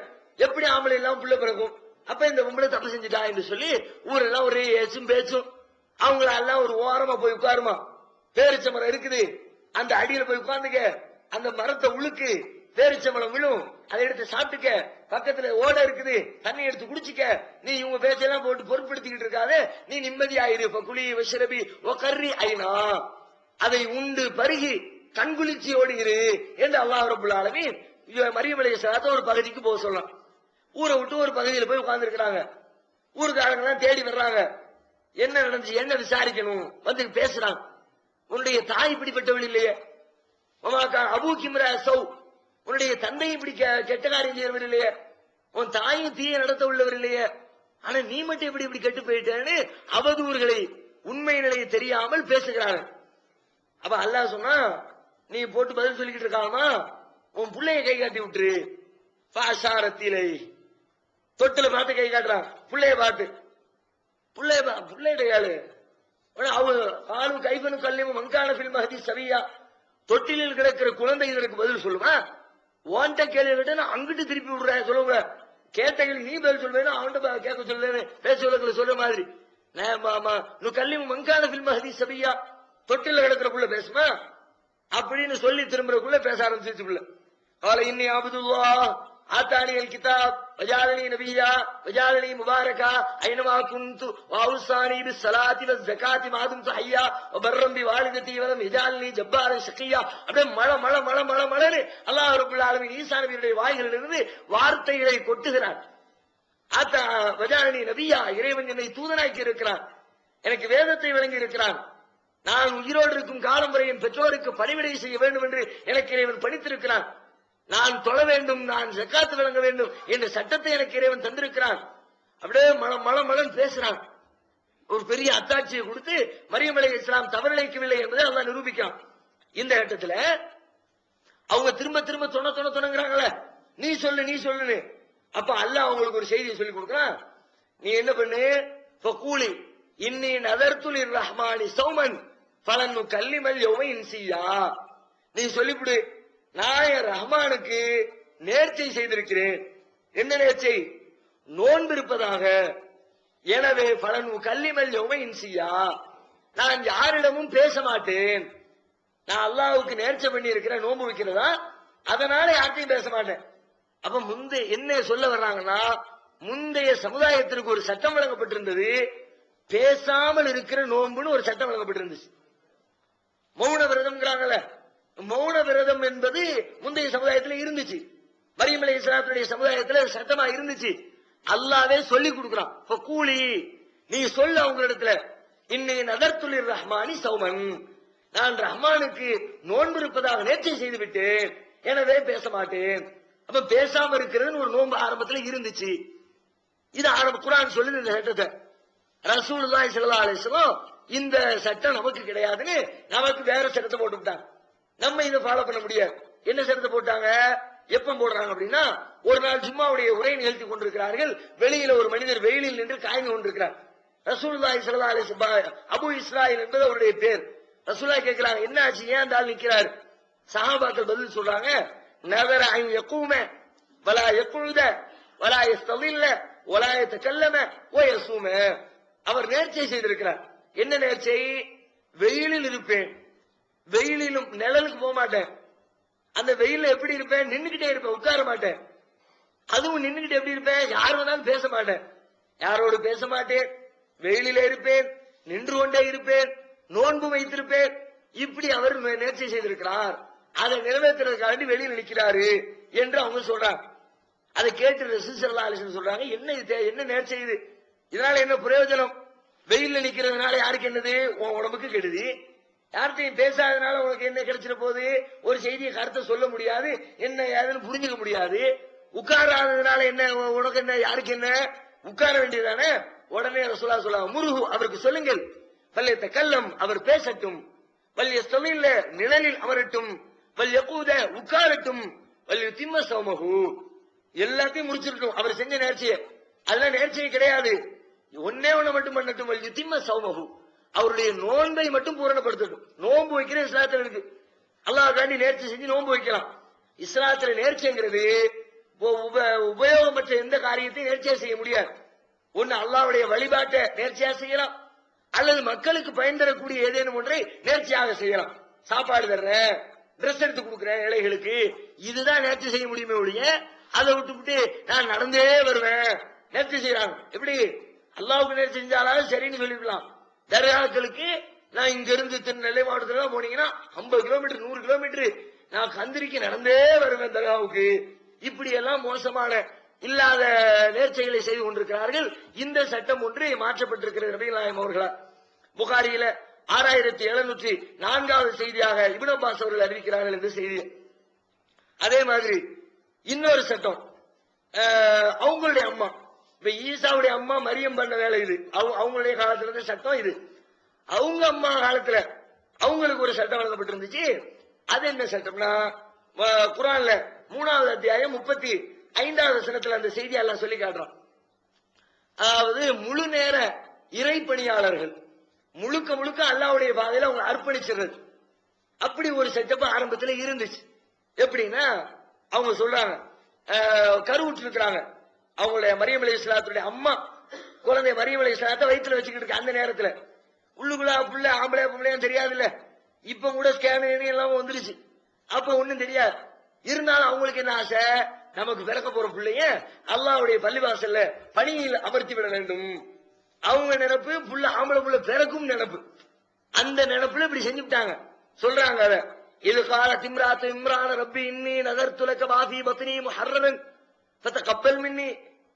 எப்படி ஆம்பளை இல்லாம புள்ள பிறக்கும்? அப்ப இந்த பொம்பளை தப்பு செஞ்சுட்டா என்று சொல்லி ஊரெல்லாம் ஒரு ஏச்சும் பேச்சும். அவங்கள எல்லாம் ஒரு ஓரமா போய் உட்காருமா, பேரிச்ச மரம் இருக்குது அந்த அடியில போய் உட்கார்ந்துக்க, அந்த மரத்தை உழுக்கு, பேரிச்சம்பளம் விழும், அதை எடுத்து சாப்பிட்டுக்க, பக்கத்துல ஓட இருக்குது தண்ணி எடுத்து குடிச்சுக்க, நீ இவங்க பேச்செல்லாம் போட்டு பொருட்படுத்திக்கிட்டு இருக்காது, நீ நிம்மதியாயிரு. குழி வஷ்ரபி ஒகர்ரி ஐனா, அதை உண்டு பருகி கண்குளிர்ச்சி ஓடுகிறு என்று அல்லாஹ் ரப்பல் ஆலமீன் மரியம் அலைஹிஸ்ஸலாத்தை ஒரு பகுதிக்கு போக சொல்லலாம். ஊரை விட்டு ஒரு பகுதியில் போய் உட்கார்ந்து இருக்கிறாங்க. ஊருக்காரங்க எல்லாம் தேடி வர்றாங்க, என்ன நடந்துச்சு என்ன விசாரிக்கணும் வந்து பேசுறாங்க. உன்னுடைய தாய் இப்படிப்பட்டவள் இல்லையே, அபூ கிம்ரா சௌ, உன்னுடைய தந்தை இப்படி கெட்ட காரியம் செய்யறவர் இல்லையே, உன் தாயும் தீய நடத்த உள்ளவர் இல்லையே, ஆனா நீ மட்டும் எப்படி இப்படி கெட்டு போயிட்டேன்னு அவதூறுகளை உண்மை நிலையை தெரியாமல் பேசுகிறாங்க. அப்ப அல்லாஹ் சொன்னா, நீ போட்டு பதில் சொல்லிக்கிட்டு இருக்காமா, உன் பிள்ளைய கை காட்டி விட்டுரு. பாசாரத்திலை தொட்டில பார்த்து கை காட்டுறான், பிள்ளைய பார்த்து, பிள்ளைய கையாளு ஆளு கைபனும் கல்லியும் மங்கான பில் மஹதி சவியா, தொட்டிலில் கிடக்கிற குழந்தை இதற்கு பதில் சொல்லுமா? ஓன்ட்ட கேள்வி கேட்டா அங்கிட்டு திருப்பி விடுறேன் சொல்லுங்க, கேட்ட கேள்வி நீ பதில் சொல்லுவேன், அவன்கிட்ட கேட்க சொல்லுவேன், பேசுவதற்கு சொல்ற மாதிரி. கல்லியும் மங்கான பில் மஹதி சவியா, தொட்டில கிடக்கிறக்குள்ள பேசுமா அப்படின்னு சொல்லி திரும்புறக்குள்ள பேச ஆரம்பிச்சு புள்ள. காலை இன்னி அப்துல்லாஹ் ஆத்தானி அல் கிதாப் வஜாலனி நபியா வஜாலனி முபாரகா ஐனமா குன்து வௌசானி பிஸ்ஸலாத்தி வஸ்ஸகாத்தி மாதும்து ஹய்யா வபர்ரம் பிவாலிததி வலம் யஜாலனி ஜப்பாரன் ஷகியா. அப்படியே மழை அல்லாஹ் ரப்பல் ஆலமீன் ஈசா நபியுடைய வாயிலிருந்து வார்த்தைகளை கொட்டுகிறார். ஆத்தா வஜாலனி நபியா, இறைவன் என்னை தூதனாக்கி இருக்கிறான், எனக்கு வேதத்தை வழங்கி இருக்கிறான், நான் உயிரோடு இருக்கும் காலம் வரை என் பெற்றோருக்கு பணிவிடை செய்ய வேண்டும் என்று எனக்கு இறைவன் பணித்திருக்கிறான், நான் தொழ வேண்டும், நான் ஜக்காத்து வழங்க வேண்டும் என்ற சட்டத்தை எனக்கு இறைவன் தந்திருக்கிறான். அப்படியே மலம் பேசுறாங்க. ஒரு பெரிய அத்தாட்சியை கொடுத்து மரியம் அலைஹிஸ்ஸலாம் தவறிழைக்கவில்லை என்பதை அல்லாஹ் நிரூபிக்கிறான். இந்த கட்டத்துல அவங்க திரும்ப திரும்ப தொணங்கிறாங்களே, நீ சொல்லு. அப்ப அல்லாஹ் அவங்களுக்கு ஒரு செய்தியை சொல்லி கொடுக்கிறான். நீ என்ன பண்ணு, ஃபகூலி இன்னி நதர்து லிர்ரஹ்மானி ஸௌமன் ஃபலன் நுகல்லிமல் யௌம இன்சியா. நீ சொல்லிவிடு, நான் என் ரஹ்மானுக்கு நேர்ச்சை செய்திருக்கிறேன். என்ன நேர்ச்சை? நோன்பு இருப்பதாக. எனவே ஃபலன் நுகல்லிமல் யௌம இன்சியா, நான் யாரிடமும் பேச மாட்டேன். நான் அல்லாஹ்வுக்கு நேர்ச்சை பண்ணி இருக்கிறேன், நோன்பு வைக்கிறதா, அதனால யார்ட்டையும் பேச மாட்டேன். அப்ப என்ன சொல்ல வர்றாங்கன்னா, முந்தைய சமுதாயத்திற்கு ஒரு சட்டம் வழங்கப்பட்டிருந்தது, பேசாமல் இருக்கிற நோன்புன்னு ஒரு சட்டம் வழங்கப்பட்டிருந்துச்சு. மௌன விரதம்ங்கிறாங்கல்ல, மௌன விரதம் என்பது முந்தைய சமுதாயத்தில் இருந்துச்சு. மரியம் அலைஹிஸ்ஸலாத்துடைய சமுதாயத்தில் சட்டமா இருந்துச்சு. அல்லாஹ்வே சொல்லி கொடுக்கிறான், ஃபகூலி நீ சொல்ல அவங்க இடத்துல, இன்னி நதர்து லிர்ரஹ்மானி ஸௌமன், நான் ரஹ்மானுக்கு நோன்பு இருப்பதாக நேர்ச்சை செய்து விட்டேன், எனவே பேச மாட்டேன். அப்ப பேசாம இருக்கிறதுன்னு ஒரு நோன்பு ஆரம்பத்தில் இருந்துச்சு. இது குர்ஆன் சொல்லுது இந்த சட்டத்தை. ரசூலுல்லாஹி ஸல்லல்லாஹு அலைஹி வஸல்லம் இந்த சட்டம் நமக்கு கிடையாதுன்னு நமக்கு வேற சட்டத்தை போட்டு விட்டாங்க. நம்ம இதை ஃபாலோ பண்ண முடியாது. என்ன சட்டத்தை போட்டாங்க, எப்ப போடுறாங்க அப்படின்னா, ஒரு நாள் ஜும்மாவுடைய உரை நிகழ்த்தி கொண்டிருக்கிறார்கள். வெளியில ஒரு மனிதர் வெயிலில் நின்று காய்ந்து கொண்டிருக்கிறார். ரசூலுல்லாஹி ஸல்லல்லாஹு அலைஹி வஸல்லம், அபு இஸ்ராயில் என்பது அவருடைய பேர். ரசூலுல்லாஹ் கேட்கிறாங்க, என்ன ஆச்சு, ஏன் அந்த ஆள் நிக்கிறார்? சஹாபாக்கள் பதில் சொல்றாங்க, நதர அன் யகூம வலா யகுத வலா யஸ்தலில்ல வலா யதகல்லம வ யஸூம. அவர் நேர்ச்சை செய்திருக்கிறார். என்ன நேர்ச்சை? வெயிலில் இருப்பேன், வெயிலிலும் நிழலுக்கு போக மாட்டேன். அந்த வெயில்ல எப்படி இருப்பேன்? நின்னுகிட்டே இருப்பேன், உட்கார மாட்டேன். அதுவும் நின்னுகிட்டு எப்படி இருப்பேன்? யார் வேணாலும் பேச மாட்டேன், யாரோடு பேச மாட்டேன், வெயிலில இருப்பேன், நின்று கொண்டே இருப்பேன், நோன்பு வைத்திருப்பேன். இப்படி அவர் நேர்ச்சை செய்திருக்கிறார். அதை நிறைவேற்றுறதுக்காண்டி வெளியில் நிற்கிறாரு என்று அவங்க சொல்றாங்க. அதை கேட்டு ரசூல் ஸல்லல்லாஹு அலைஹி வஸல்லம் சொல்றாங்க, என்ன நேர்ச்சை இது? இதனால என்ன பிரயோஜனம்? வெயில்ல நிக்கிறதுனால யாருக்கு என்னது? உன் உடம்புக்கு கெடுதி. யார்கிட்டையும் பேசாதனால உனக்கு என்ன கிடைச்சிட போகுது? ஒரு செய்தியை கருத்தை சொல்ல முடியாது, என்ன ஏதுன்னு புரிஞ்சுக்க முடியாது. உட்காராததுனால என்ன உனக்கு என்ன, யாருக்கு என்ன? உட்கார வேண்டியதானே. உடனே ரசூலுல்லாஹ் சொல்றாங்க, முருகு அவருக்கு சொல்லுங்கள், வல்ல தகல்லம் அவர் பேசட்டும், வல் யஸ்தலில்ல நிழலில் அமரட்டும், வல் யகூத உட்காரட்டும், வல் யுதிம்ம ஸௌமஹு எல்லாத்தையும் முடிச்சிருட்டும். அவர் செஞ்ச நேர்ச்சியை, அதெல்லாம் நேர்ச்சியே கிடையாது. ஒன்னே ஒண்ணு மட்டும் பண்ணட்டும், வல் யுதிம்ம ஸௌமஹு அவருடைய நோன்பை மட்டும் பூரணப்படுத்தட்டும். நோன்பு வைக்கிற இஸ்லாத்துல இருக்கு. அல்லாஹ்வுக்காண்டி நேர்ச்சி செஞ்சு நோன்பு வைக்கலாம். இஸ்லாத்துல நேர்ச்சிங்கிறது உபயோகமற்ற எந்த காரியத்தையும் நேர்ச்சியா செய்ய முடியாது. ஒன்னு அல்லாஹ்வுடைய வழிபாட்டை நேர்ச்சியா செய்யலாம், அல்லது மக்களுக்கு பயன் தரக்கூடிய ஏதேனும் ஒன்றை நேர்ச்சியாக செய்யலாம். சாப்பாடு தர்றேன், டிரெஸ் எடுத்து கொடுக்குறேன் ஏழைகளுக்கு, இதுதான் நேர்ச்சி செய்ய முடியுமே ஒழிய அதை விட்டு நான் நடந்தே வருவேன் நேர்ச்சி செய்யறாங்க. எப்படி? அல்லாஹ்வுக்கு நேர்ச்சி செஞ்சாலும் சரின்னு சொல்லிடலாம். தர்காக்களுக்கு நான் இங்க இருந்து நெல்லை மாவட்டத்துல போனீங்கன்னா 50 கிலோமீட்டர் 100 கிலோமீட்டர் நான் கந்திரிக்கு நடந்தே வருவேன் தர்காவுக்கு. இப்படி எல்லாம் மோசமான இல்லாத நேர்ச்சைகளை செய்து கொண்டிருக்கிறார்கள். இந்த சட்டம் ஒன்று மாற்றப்பட்டிருக்கிறது நபிகள் நாயகம் அவர்களால். புகாரியில 6704வது செய்தியாக இப்னு அப்பாஸ் அவர்கள் அறிவிக்கிறார்கள் இந்த செய்தி. அதே மாதிரி இன்னொரு சட்டம், அவங்களுடைய அம்மா, இப்ப ஈசாவுடைய அம்மா மரியம் பண்ண வேலை இது. அவங்களுடைய காலத்துல இருந்த சட்டம் இது. அவங்க அம்மா காலத்துல அவங்களுக்கு ஒரு சட்டம் வழங்கப்பட்டிருந்துச்சு. அது என்ன சட்டம்னா, குர்ஆன்ல 3வது அத்தியாயம் 35வது வசனத்துல அந்த செய்தி எல்லாம் சொல்லி காட்டுறான். அதாவது முழு நேர இறை பணியாளர்கள் முழுக்க அல்லாஹ்வுடைய பாதையில அவங்க அர்ப்பணிச்சிடுறது. அப்படி ஒரு செட்டப் ஆரம்பத்துல இருந்துச்சு. எப்படின்னா, அவங்க சொல்றாங்க, கருவுற்று இருக்கிறாங்க, அவங்களுடைய மரியம் அலைஹிஸ்ஸலாத்துடைய அம்மா குழந்தை மரியம் அலைஹிஸ்ஸலாத்தை வயிற்றுல வச்சுக்கிட்டு இருக்கு. அந்த நேரத்துல உள்ளுக்குள்ள புள்ள ஆம்பளை பொம்பளையும் தெரியாது இல்ல, இப்ப கூட ஸ்கேன் எல்லாம் வந்துருச்சு. அப்ப ஒண்ணும் தெரியாது. இருந்தாலும் அவங்களுக்கு என்ன ஆசை, நமக்கு பிறக்க போற பிள்ளைய அல்லாஹ்வுடைய பள்ளிவாசல்ல பணியில் அமர்த்தி விட வேண்டும். அவங்க நினைப்பு புள்ள ஆம்பளை புள்ள பிறக்கும் நினைப்பு. அந்த நினைப்புல இப்படி செஞ்சுட்டாங்க. சொல்றாங்க, அத இது கால திம்ராத்து இம்ரான ரப்பி இன்னி நதர்து லக மா ஃபீ பத்னி முஹர்ரரன் ஃபதகப்பல் மின்னி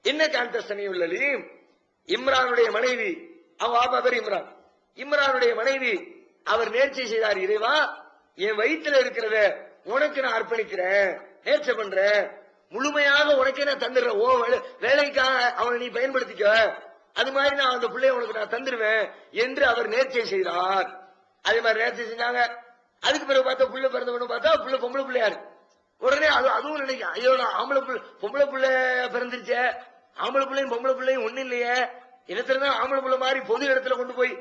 இன்னக அன்த ஸமீஉல் அலீம். இம்ரானுடைய மனைவி, அவங்க அப்பா பேர் இம்ரான், இம்ரானுடைய மனைவி அவர் நேர்ச்சை செய்தார், இறைவா என் வயிற்றுல இருக்கிறத உனக்கு நான் அர்ப்பணிக்கிறேன், நேர்ச்சை பண்றேன், முழுமையாக உனக்கே நான் தந்துடுறேன், ஓ வேலைக்காக அவனை நீ பயன்படுத்திக்க, அது மாதிரி நான் அந்த பிள்ளைய உனக்கு நான் தந்துடுவேன் என்று அவர் நேர்ச்சை செய்தார். அதே மாதிரி நேர்ச்சை செஞ்சாங்க. அதுக்கு பிறகு பார்த்தா புள்ள பிறந்தவனு பார்த்தா புள்ள பொம்பளை பிள்ளையாரு. உடனே அதுவும் நினைக்க, ஐயோ நான் ஆம்பளை பிள்ளை பொம்பளை பிள்ளை பிறந்துருச்சே, ஆம்பளை பிள்ளையும் பொம்பளை பிள்ளையும் ஒண்ணு இல்லையே, இடத்துல ஆம்பளை பிள்ளை மாதிரி பொது இடத்துல கொண்டு போய்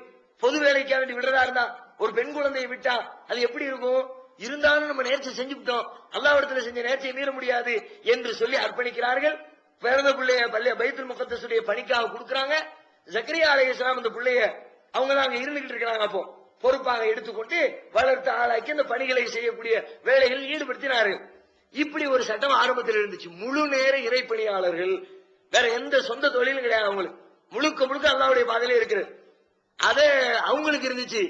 பொது வேலைக்காக வேண்டி விடுறதா இருந்தா ஒரு பெண் குழந்தையை விட்டா அது எப்படி இருக்கும்? இருந்தாலும் நம்ம நேர்ச்சி செஞ்சுட்டோம், அல்லாஹ்விடத்துல செஞ்ச நேர்ச்சியை மீற முடியாது என்று சொல்லி அர்ப்பணிக்கிறார்கள். பிறந்த பிள்ளைய பைத்துல் முகத்தஸுடைய பணிக்காக கொடுக்கறாங்க. ஜக்கரியா அலைஹிஸ்ஸலாம் அந்த பிள்ளைய அவங்க தான் அங்க இருந்துகிட்டு இருக்கிறாங்க. அப்போ பொறுப்பாக எடுத்துக்கொண்டு வளர்த்து ஆளாக்கி அந்த பணிகளை செய்யக்கூடிய வேலைகளில் ஈடுபடுத்தினார்கள். இப்படி ஒரு சட்டம் ஆரம்பத்தில் இருந்துச்சு. முழு நேர இறைப்பணியாளர்கள், வேற எந்த சொந்த தொழிலும் கிடையாது அவங்களுக்கு, முழுக்க முழுக்க அல்லாஹ்வுடைய பாதையிலே இருக்கிறது. அத அவங்களுக்கு இருந்துச்சு.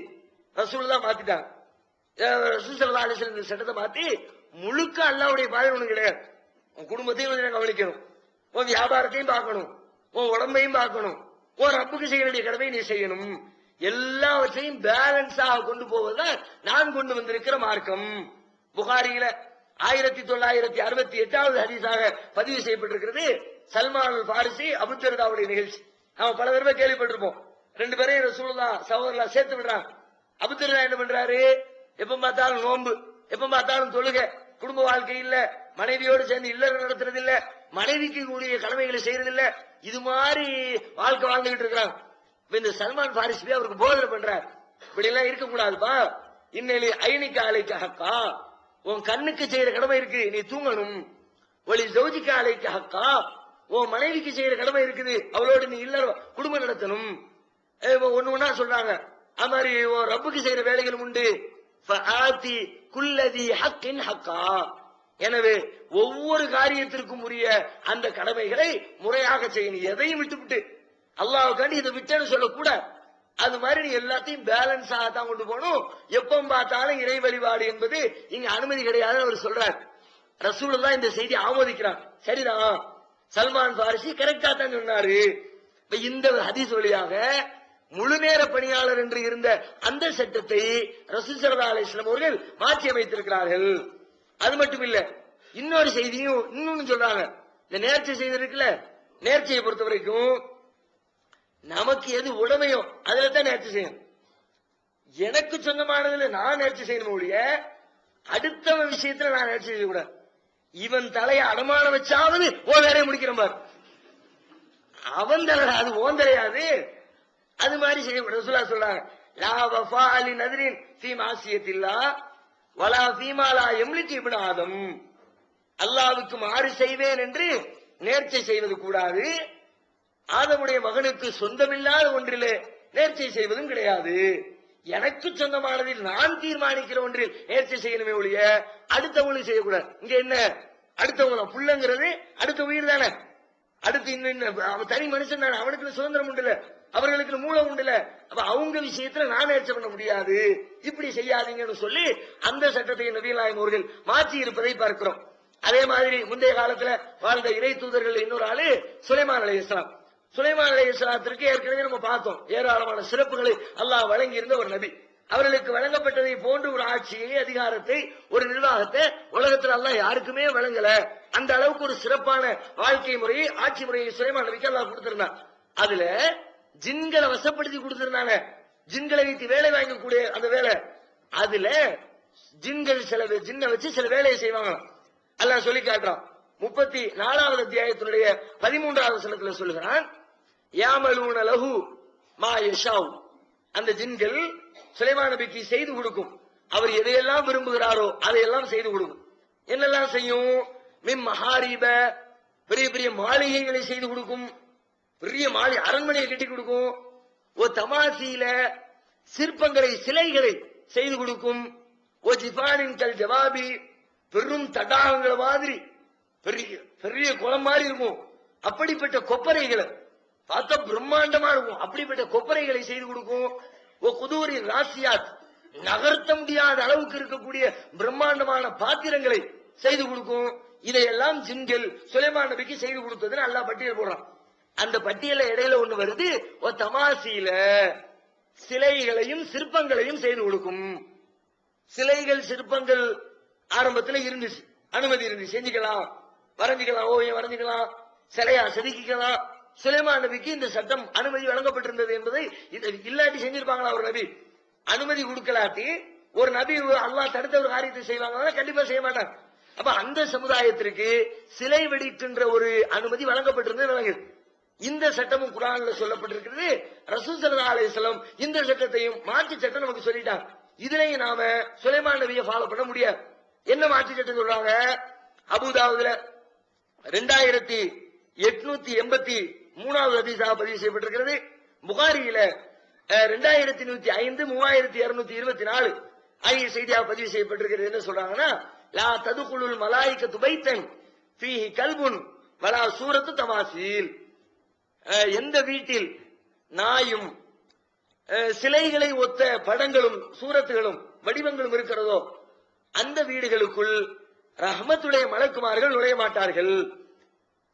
ரசூலுல்லாஹ் மாத்திட்டாங்க. ரசூல் ஸல்லல்லாஹு அலைஹி வஸல்லம் சட்டத்தை மாத்தி முழுக்க அல்லாஹ்வுடைய பாதையில் ஒண்ணு கிடையாது. உன் குடும்பத்தையும் கொஞ்சம் கவனிக்கணும், உன் வியாபாரத்தையும் பார்க்கணும், உன் உடம்பையும் பார்க்கணும், உன் ரப்புக்கு செய்ய வேண்டிய கடமையை நீ செய்யணும், எல்லாவற்றையும் பேலன்ஸாக கொண்டு போவதுதான் நான் கொண்டு வந்திருக்கிற மார்க்கம். புகாரியில 1968வது ஹதீஸாக பதிவு செய்யப்பட்டிருக்கிறது. சல்மான் பாரிசி அபூதர்தாவுடைய நிகழ்ச்சி நாம பல தடவை கேள்விப்பட்டிருப்போம். 2 பேரையும் ரசூலுல்லாஹ் சகோதரர்களா சேர்த்து விடுறாங்க. அபூதர்தா என்ன பண்றாரு? எப்ப பார்த்தாலும் நோன்பு, எப்ப பார்த்தாலும் தொழுகை, குடும்ப வாழ்க்கை இல்ல, மனைவியோடு சேர்ந்து இல்லறம் நடத்துறது இல்ல, மனைவிக்கு கூடிய கடமைகளை செய்யறது இல்ல, இது மாதிரி வாழ்க்கை வாழ்ந்துகிட்டு இருக்கிறாங்க. இந்த சல்மான் பாரிசி அவருக்கு போதனை பண்றார், இப்படி எல்லாம் இருக்க கூடாதுப்பா, இன்னலி ஐனிக்கு அலைக்க ஹக்கா, உன் கண்ணுக்கு செய்யற கடமை இருக்கு, நீ தூங்கணும். ஒளி ஜௌஜிக்கு அலைக்க ஹக்கா, உன் மனைவிக்கு செய்யற கடமை இருக்குது, அவளோடு நீ இல்ல குடும்பம் நடத்தணும். ஒண்ணு ஒண்ணா சொல்றாங்க. அது மாதிரி உன் ரப்புக்கு செய்யற வேலைகளும் உண்டு. குல்லதி ஹக்கின் ஹக்கா, எனவே ஒவ்வொரு காரியத்திற்கும் உரிய அந்த கடமைகளை முறையாக செய்யணும். எதையும் விட்டுவிட்டு அல்லாஹ்வுக்காண்டி இதை விட்டேன்னு சொல்லக்கூட, அது மாதிரி நீ எல்லாத்தையும் பேலன்ஸாக தான் கொண்டு போகணும். எப்ப பார்த்தாலும் இறை வழிபாடு என்பது இங்க அனுமதி கிடையாதுன்னு அவர் சொல்றார். ரசூலுல்லாஹ் இந்த செய்தி ஆமோதிக்கிறார். சரிதான், சல்மான் பாரிசி கரெக்டா தான் சொன்னாரு. இந்த ஹதீஸ் வழியாக முழு நேர பணியாளர் என்று இருந்த அந்த சட்டத்தை ரசூல் ஸல்லல்லாஹு அலைஹி வஸல்லம் அவர்கள் மாற்றி அமைத்திருக்கிறார்கள். அது மட்டும் இல்ல, இன்னொரு செய்தியும் இன்னொன்னு சொல்றாங்க. இந்த நேர்ச்சை செய்திருக்குல்ல, நேர்ச்சையை பொறுத்த வரைக்கும் நமக்கு எது உடமையோ அதுல தான் நேர்ச்சி செய்யணும். எனக்கு சொந்தமானதுல நான் நேர்ச்சி செய்யணும் ஒழிய அடுத்தவன் விஷயத்துல நான் நேர்ச்சி செய்யக்கூடாது. இவன் தலையை அடமானம் வச்சாவது ஓ வேலையை முடிக்கிறேன் பாரு, அவன் தலை அது ஓன் தலையாது, அது மாதிரி செய்யக்கூடாது. ரசூலுல்லாஹ் சொல்றாங்க, லா வஃபா அலி நத்ரின் ஃபீ மாசியத்தில்லாஹ் வலா ஃபீமா லா யம்லிகு இப்னு ஆதம், அல்லாஹ்வுக்கு மாறு செய்வேன் என்று நேர்ச்சை செய்வது கூடாது, ஆதமுடைய மகனுக்கு சொந்தமில்லாத ஒன்றிலே நேர்ச்சை செய்வதும் கிடையாது. எனக்கு சொந்தமானதில் நான் தீர்மானிக்கிற ஒன்றில் நேர்ச்சை செய்யணுமே ஒழிய அடுத்தவங்களுக்கு செய்யக்கூடாது. இங்க என்ன, அடுத்தவங்க புள்ளங்கிறது அடுத்த உயிர் தானே, அடுத்து இன்னும் தனி மனுஷன் தானே, அவனுக்கு சுதந்திரம் உண்டுல, அவர்களுக்கு மூலம் உண்டுல, அப்ப அவங்க விஷயத்துல நான் நேர்ச்சை பண்ண முடியாது, இப்படி செய்யாதீங்கன்னு சொல்லி அந்த சட்டத்தை நபிகள் நாயகம் அவர்கள் மாற்றி இருப்பதை பார்க்கிறோம். அதே மாதிரி முந்தைய காலத்துல வாழ்ந்த இறை தூதர்கள் இன்னொரு ஆளு சுலைமான் அலைஹிஸ்ஸலாம். சுலைமான் அலைஹிஸ்ஸலாத்திற்கு ஏற்கனவே நம்ம பார்த்தோம், ஏராளமான சிறப்புகளை அல்லாஹ் வழங்கி இருந்த ஒரு நபி. அவர்களுக்கு வழங்கப்பட்டதை போன்று ஒரு ஆட்சியை, அதிகாரத்தை, ஒரு நிர்வாகத்தை உலகத்தில் அல்லாஹ் யாருக்குமே வழங்கல. அந்த அளவுக்கு ஒரு சிறப்பான வாழ்க்கை முறையை, ஆட்சி முறையை சுலைமான் நபிக்கு அல்லாஹ் கொடுத்திருந்தான். அதுல ஜின்களை வசப்படுத்தி கொடுத்திருந்தாங்க, ஜின்களை வைத்து வேலை வாங்கக்கூடிய அந்த வேலை. அதுல ஜின்கள் சில ஜின்னை வச்சு சில வேலையை செய்வாங்க. அல்லாஹ் சொல்லி காட்டுறான். 34வது அத்தியாயத்தினுடைய 13வது வசனத்துல சொல்லுகிறான், யாமலூன லஹு மா யஷாவ், அந்த ஜின்கள் சுலைமான் நபிக்கு செய்து கொடுக்கும், அவர் எதையெல்லாம் விரும்புகிறாரோ அதையெல்லாம் செய்து கொடுக்கும். என்னெல்லாம் செய்யும்? மிம் மஹாரிப, பெரிய பெரிய மாளிகைகளை செய்து கொடுக்கும், பெரிய அரண்மனையை கட்டி கொடுக்கும். ஓ தமாசில, சிற்பங்களை சிலைகளை செய்து கொடுக்கும். ஓ ஜிபானின் கல் ஜவாபி, பெரும் தடாகங்களை மாதிரி பெரிய பெரிய குளம் மாதிரி இருக்கும், அப்படிப்பட்ட கொப்பரைகளை பார்த்தா பிரம்மாண்டமா இருக்கும், அப்படிப்பட்ட கொப்பரைகளை செய்து கொடுக்கும். ஓ குதூரி ராசியாத், நகர்த்த முடியாத அளவுக்கு இருக்கக்கூடிய பிரம்மாண்டமான பாத்திரங்களை செய்து கொடுக்கும். இதையெல்லாம் ஜின்கள் சுலைமான் நபிக்கு செய்து கொடுத்ததுன்னு அல்லாஹ் பட்டியல் போடுறான். அந்த பட்டியல இடையில ஒண்ணு வருது, ஓ தமாசில, சிலைகளையும் சிற்பங்களையும் செய்து கொடுக்கும். சிலைகள் சிற்பங்கள் ஆரம்பத்தில் இருந்துச்சு, அனுமதி இருந்துச்சு, செஞ்சுக்கலாம். வரைஞ்சிக்கலாம், ஓவியம் வரைஞ்சிக்கலாம், சிலையா செதுக்கிக்கலாம். சுலைமான் நபிக்கு இந்த சட்டம் அனுமதி வழங்கப்பட்டிருந்தது என்பதை இல்லாட்டி செஞ்சிருப்பாங்களா? ஒரு நபி அனுமதி கொடுக்கலாட்டி ஒரு நபி அல்லாஹ் தடுத்த ஒரு காரியத்தை செய்வாங்க? கண்டிப்பா செய்ய மாட்டாங்க. அப்ப அந்த சமுதாயத்திற்கு சிலை வெடிக்கின்ற ஒரு அனுமதி வழங்கப்பட்டிருந்தது விளங்குது. இந்த சட்டமும் குர்ஆன்ல சொல்லப்பட்டிருக்கிறது. ரசூல் ஸல்லல்லாஹு அலைஹி வஸல்லம் இந்த சட்டத்தையும் மாற்று சட்டம் நமக்கு சொல்லிட்டாங்க. இதுலயும் நாம சுலைமான் நபியை ஃபாலோ பண்ண முடியாது. என்ன மாற்று சட்டம் சொல்றாங்க? அபூதாவுதுல 2883வது ஹதீஸாக பதிவு செய்யப்பட்டிருக்கிறது. புகாரியில 2105 3224 ஆகிய செய்தியாக பதிவு செய்யப்பட்டிருக்கிறது. என்ன சொல்றாங்கன்னா, லா ததுகுலுல் மலாயிகத்து பைத்தன் ஃபீஹி கல்புன் வலா சூரத்து தமாசீல். எந்த வீட்டில் நாயும் சிலைகளை ஒத்த படங்களும் சூரத்துகளும் வடிவங்களும் இருக்கிறதோ அந்த வீடுகளுக்குள் ரஹ்மத்துடைய மலக்குமார்கள் நுழைய மாட்டார்கள்.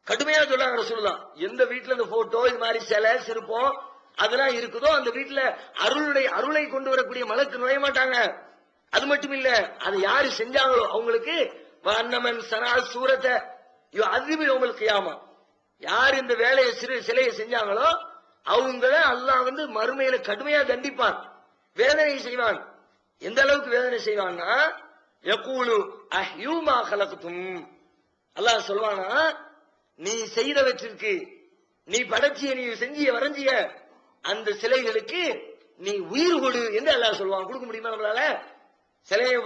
கடுமையா சொல்றாங்க ரசூலுல்லாஹ். எந்த வீட்டுல இந்த போட்டோ இது மாதிரி சிலை சிற்பம் அதெல்லாம் இருக்குதோ அந்த வீட்டுல அருளை கொண்டு வரக்கூடிய மலக்கு நுழைய மாட்டாங்க. அது மட்டும் இல்ல, அதை யாரு செஞ்சாங்களோ அவங்களுக்கு வண்ணமன் சனா சூரத்தை அதிபி யௌமல் கியாமா, யார் இந்த வேலையை சிலையை செஞ்சாங்களோ அவங்கள அல்லாஹ் மறுமையில கடுமையா தண்டிப்பான், வேதனை செய்வான். எந்த அளவுக்கு வேதனை செய்வான்னா, யகூலு அஹ்யூ மா கலக்தும், அல்லாஹ் சொல்வானா, நீ செய்தவற்றிற்கு, நீ படைச்சிய, நீ செஞ்சிய வரைஞ்சிய அந்த சிலைகளுக்கு நீ உயிர் கொடு என்று அல்லாஹ் சொல்வான். கொடுக்க முடியுமா நம்மளால? சிலையை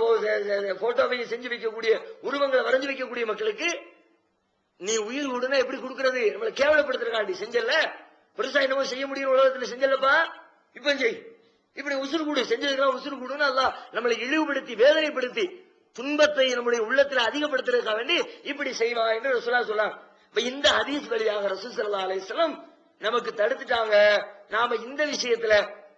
போட்டோவை செஞ்சு வைக்கக்கூடிய உருவங்களை வரைஞ்சு வைக்கக்கூடிய மக்களுக்கு நீ உயிர் கொடுனா எப்படி கொடுக்கிறது? நம்மளை கேவலப்படுத்துறக்காண்டி செஞ்சல, பெருசா என்னமோ செய்ய முடியும் உலகத்துல செஞ்சலப்பா, இப்ப செய், இப்படி உசுறு கூடு, செஞ்சதுக்கெல்லாம் உசுறு கூடுன்னு அல்லாஹ் நம்மளை இழிவுபடுத்தி வேதனைப்படுத்தி துன்பத்தை நம்முடைய உள்ளத்துல அதிகப்படுத்துறதுக்காக வேண்டி இப்படி செய்வான் என்று ரசூலுல்லாஹ் சொன்னாங்க. இப்ப இந்த ஹதீஸ் வழியாக ரசூல் ஸல்லல்லாஹு அலைஹி வஸல்லம் நமக்கு தடுத்துட்டாங்க. நாம இந்த விஷயத்துல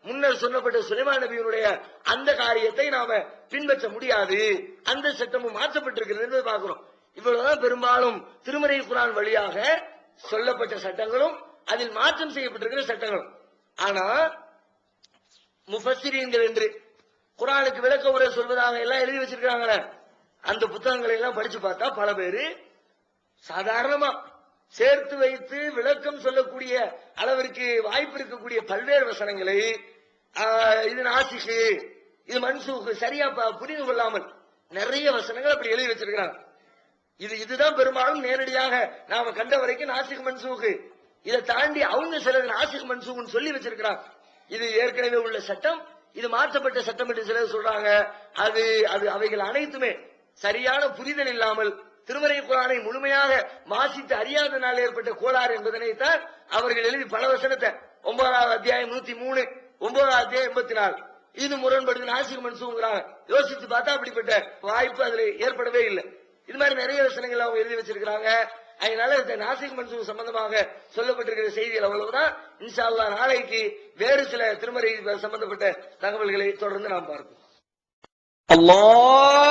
முன்னர் சொல்லப்பட்ட சுலைமான் நபியினுடைய அந்த காரியத்தை நாம பின்பற்ற முடியாது, அந்த சட்டமும் மாற்றப்பட்டிருக்கிறது என்பதை பார்க்கிறோம். இவ்வளவுதான் பெரும்பாலும் திருமறை குர்ஆன் வழியாக சொல்லப்பட்ட சட்டங்களும் அதில் மாற்றம் செய்யப்பட்டிருக்கிற சட்டங்களும். ஆனா முஃபஸ்ஸிரீன்கள் என்று குர்ஆனுக்கு விளக்க உரை சொல்வதாக எல்லாம் எழுதி வச்சிருக்காங்க. அந்த புத்தகங்களை எல்லாம் படிச்சு பார்த்தா பல பேரு சாதாரணமா சேர்த்து வைத்து விளக்கம் சொல்லக்கூடிய அளவிற்கு வாய்ப்பு இருக்கக்கூடிய பல்வேறு வசனங்களை இது நாசிக்கு, இது மன்சூக்கு சரியா புரிந்து கொள்ளாமல் நிறைய வசனங்கள் அப்படி எழுதி வச்சிருக்கிறாங்க. இதுதான் பெரும்பாலும் நேரடியாக நாம கண்ட வரைக்கும் நாசிக் மன்சூக்கு. இதை தாண்டி அவங்க சிலர் நாசிக் மன்சூக்குன்னு சொல்லி வச்சிருக்கிறாங்க. இது ஏற்கனவே உள்ள சட்டம், இது மாற்றப்பட்ட சட்டம் என்று சிலர் சொல்றாங்க. அது அவைகள் அனைத்துமே சரியான புரிதல் இல்லாமல் திருமறை குர்ஆனை முழுமையாக வாசித்து அறியாதனால் ஏற்பட்ட கோளாறு என்பதனைத்தான் அவர்கள் எழுதி பல வசனத்தை 9வது அத்தியாயம் 103, 9வது அத்தியாயம் 84 இது முரண்படுது நாசிக் மன்சூக்குறாங்க. யோசித்து பார்த்தா அப்படிப்பட்ட வாய்ப்பு அதுல ஏற்படவே இல்லை. இது மாதிரி நிறைய வசனங்கள் அவங்க எழுதி வச்சிருக்கிறாங்க. அதனால இந்த நாசிக் மன்சூக் சம்பந்தமாக சொல்லப்பட்டிருக்கிற செய்திகள் அவ்வளவுதான். இன்ஷா அல்லாஹ் நாளைக்கு வேறு சில திருமறை சம்பந்தப்பட்ட தகவல்களை தொடர்ந்து நாம் பார்ப்போம். அல்லாஹ்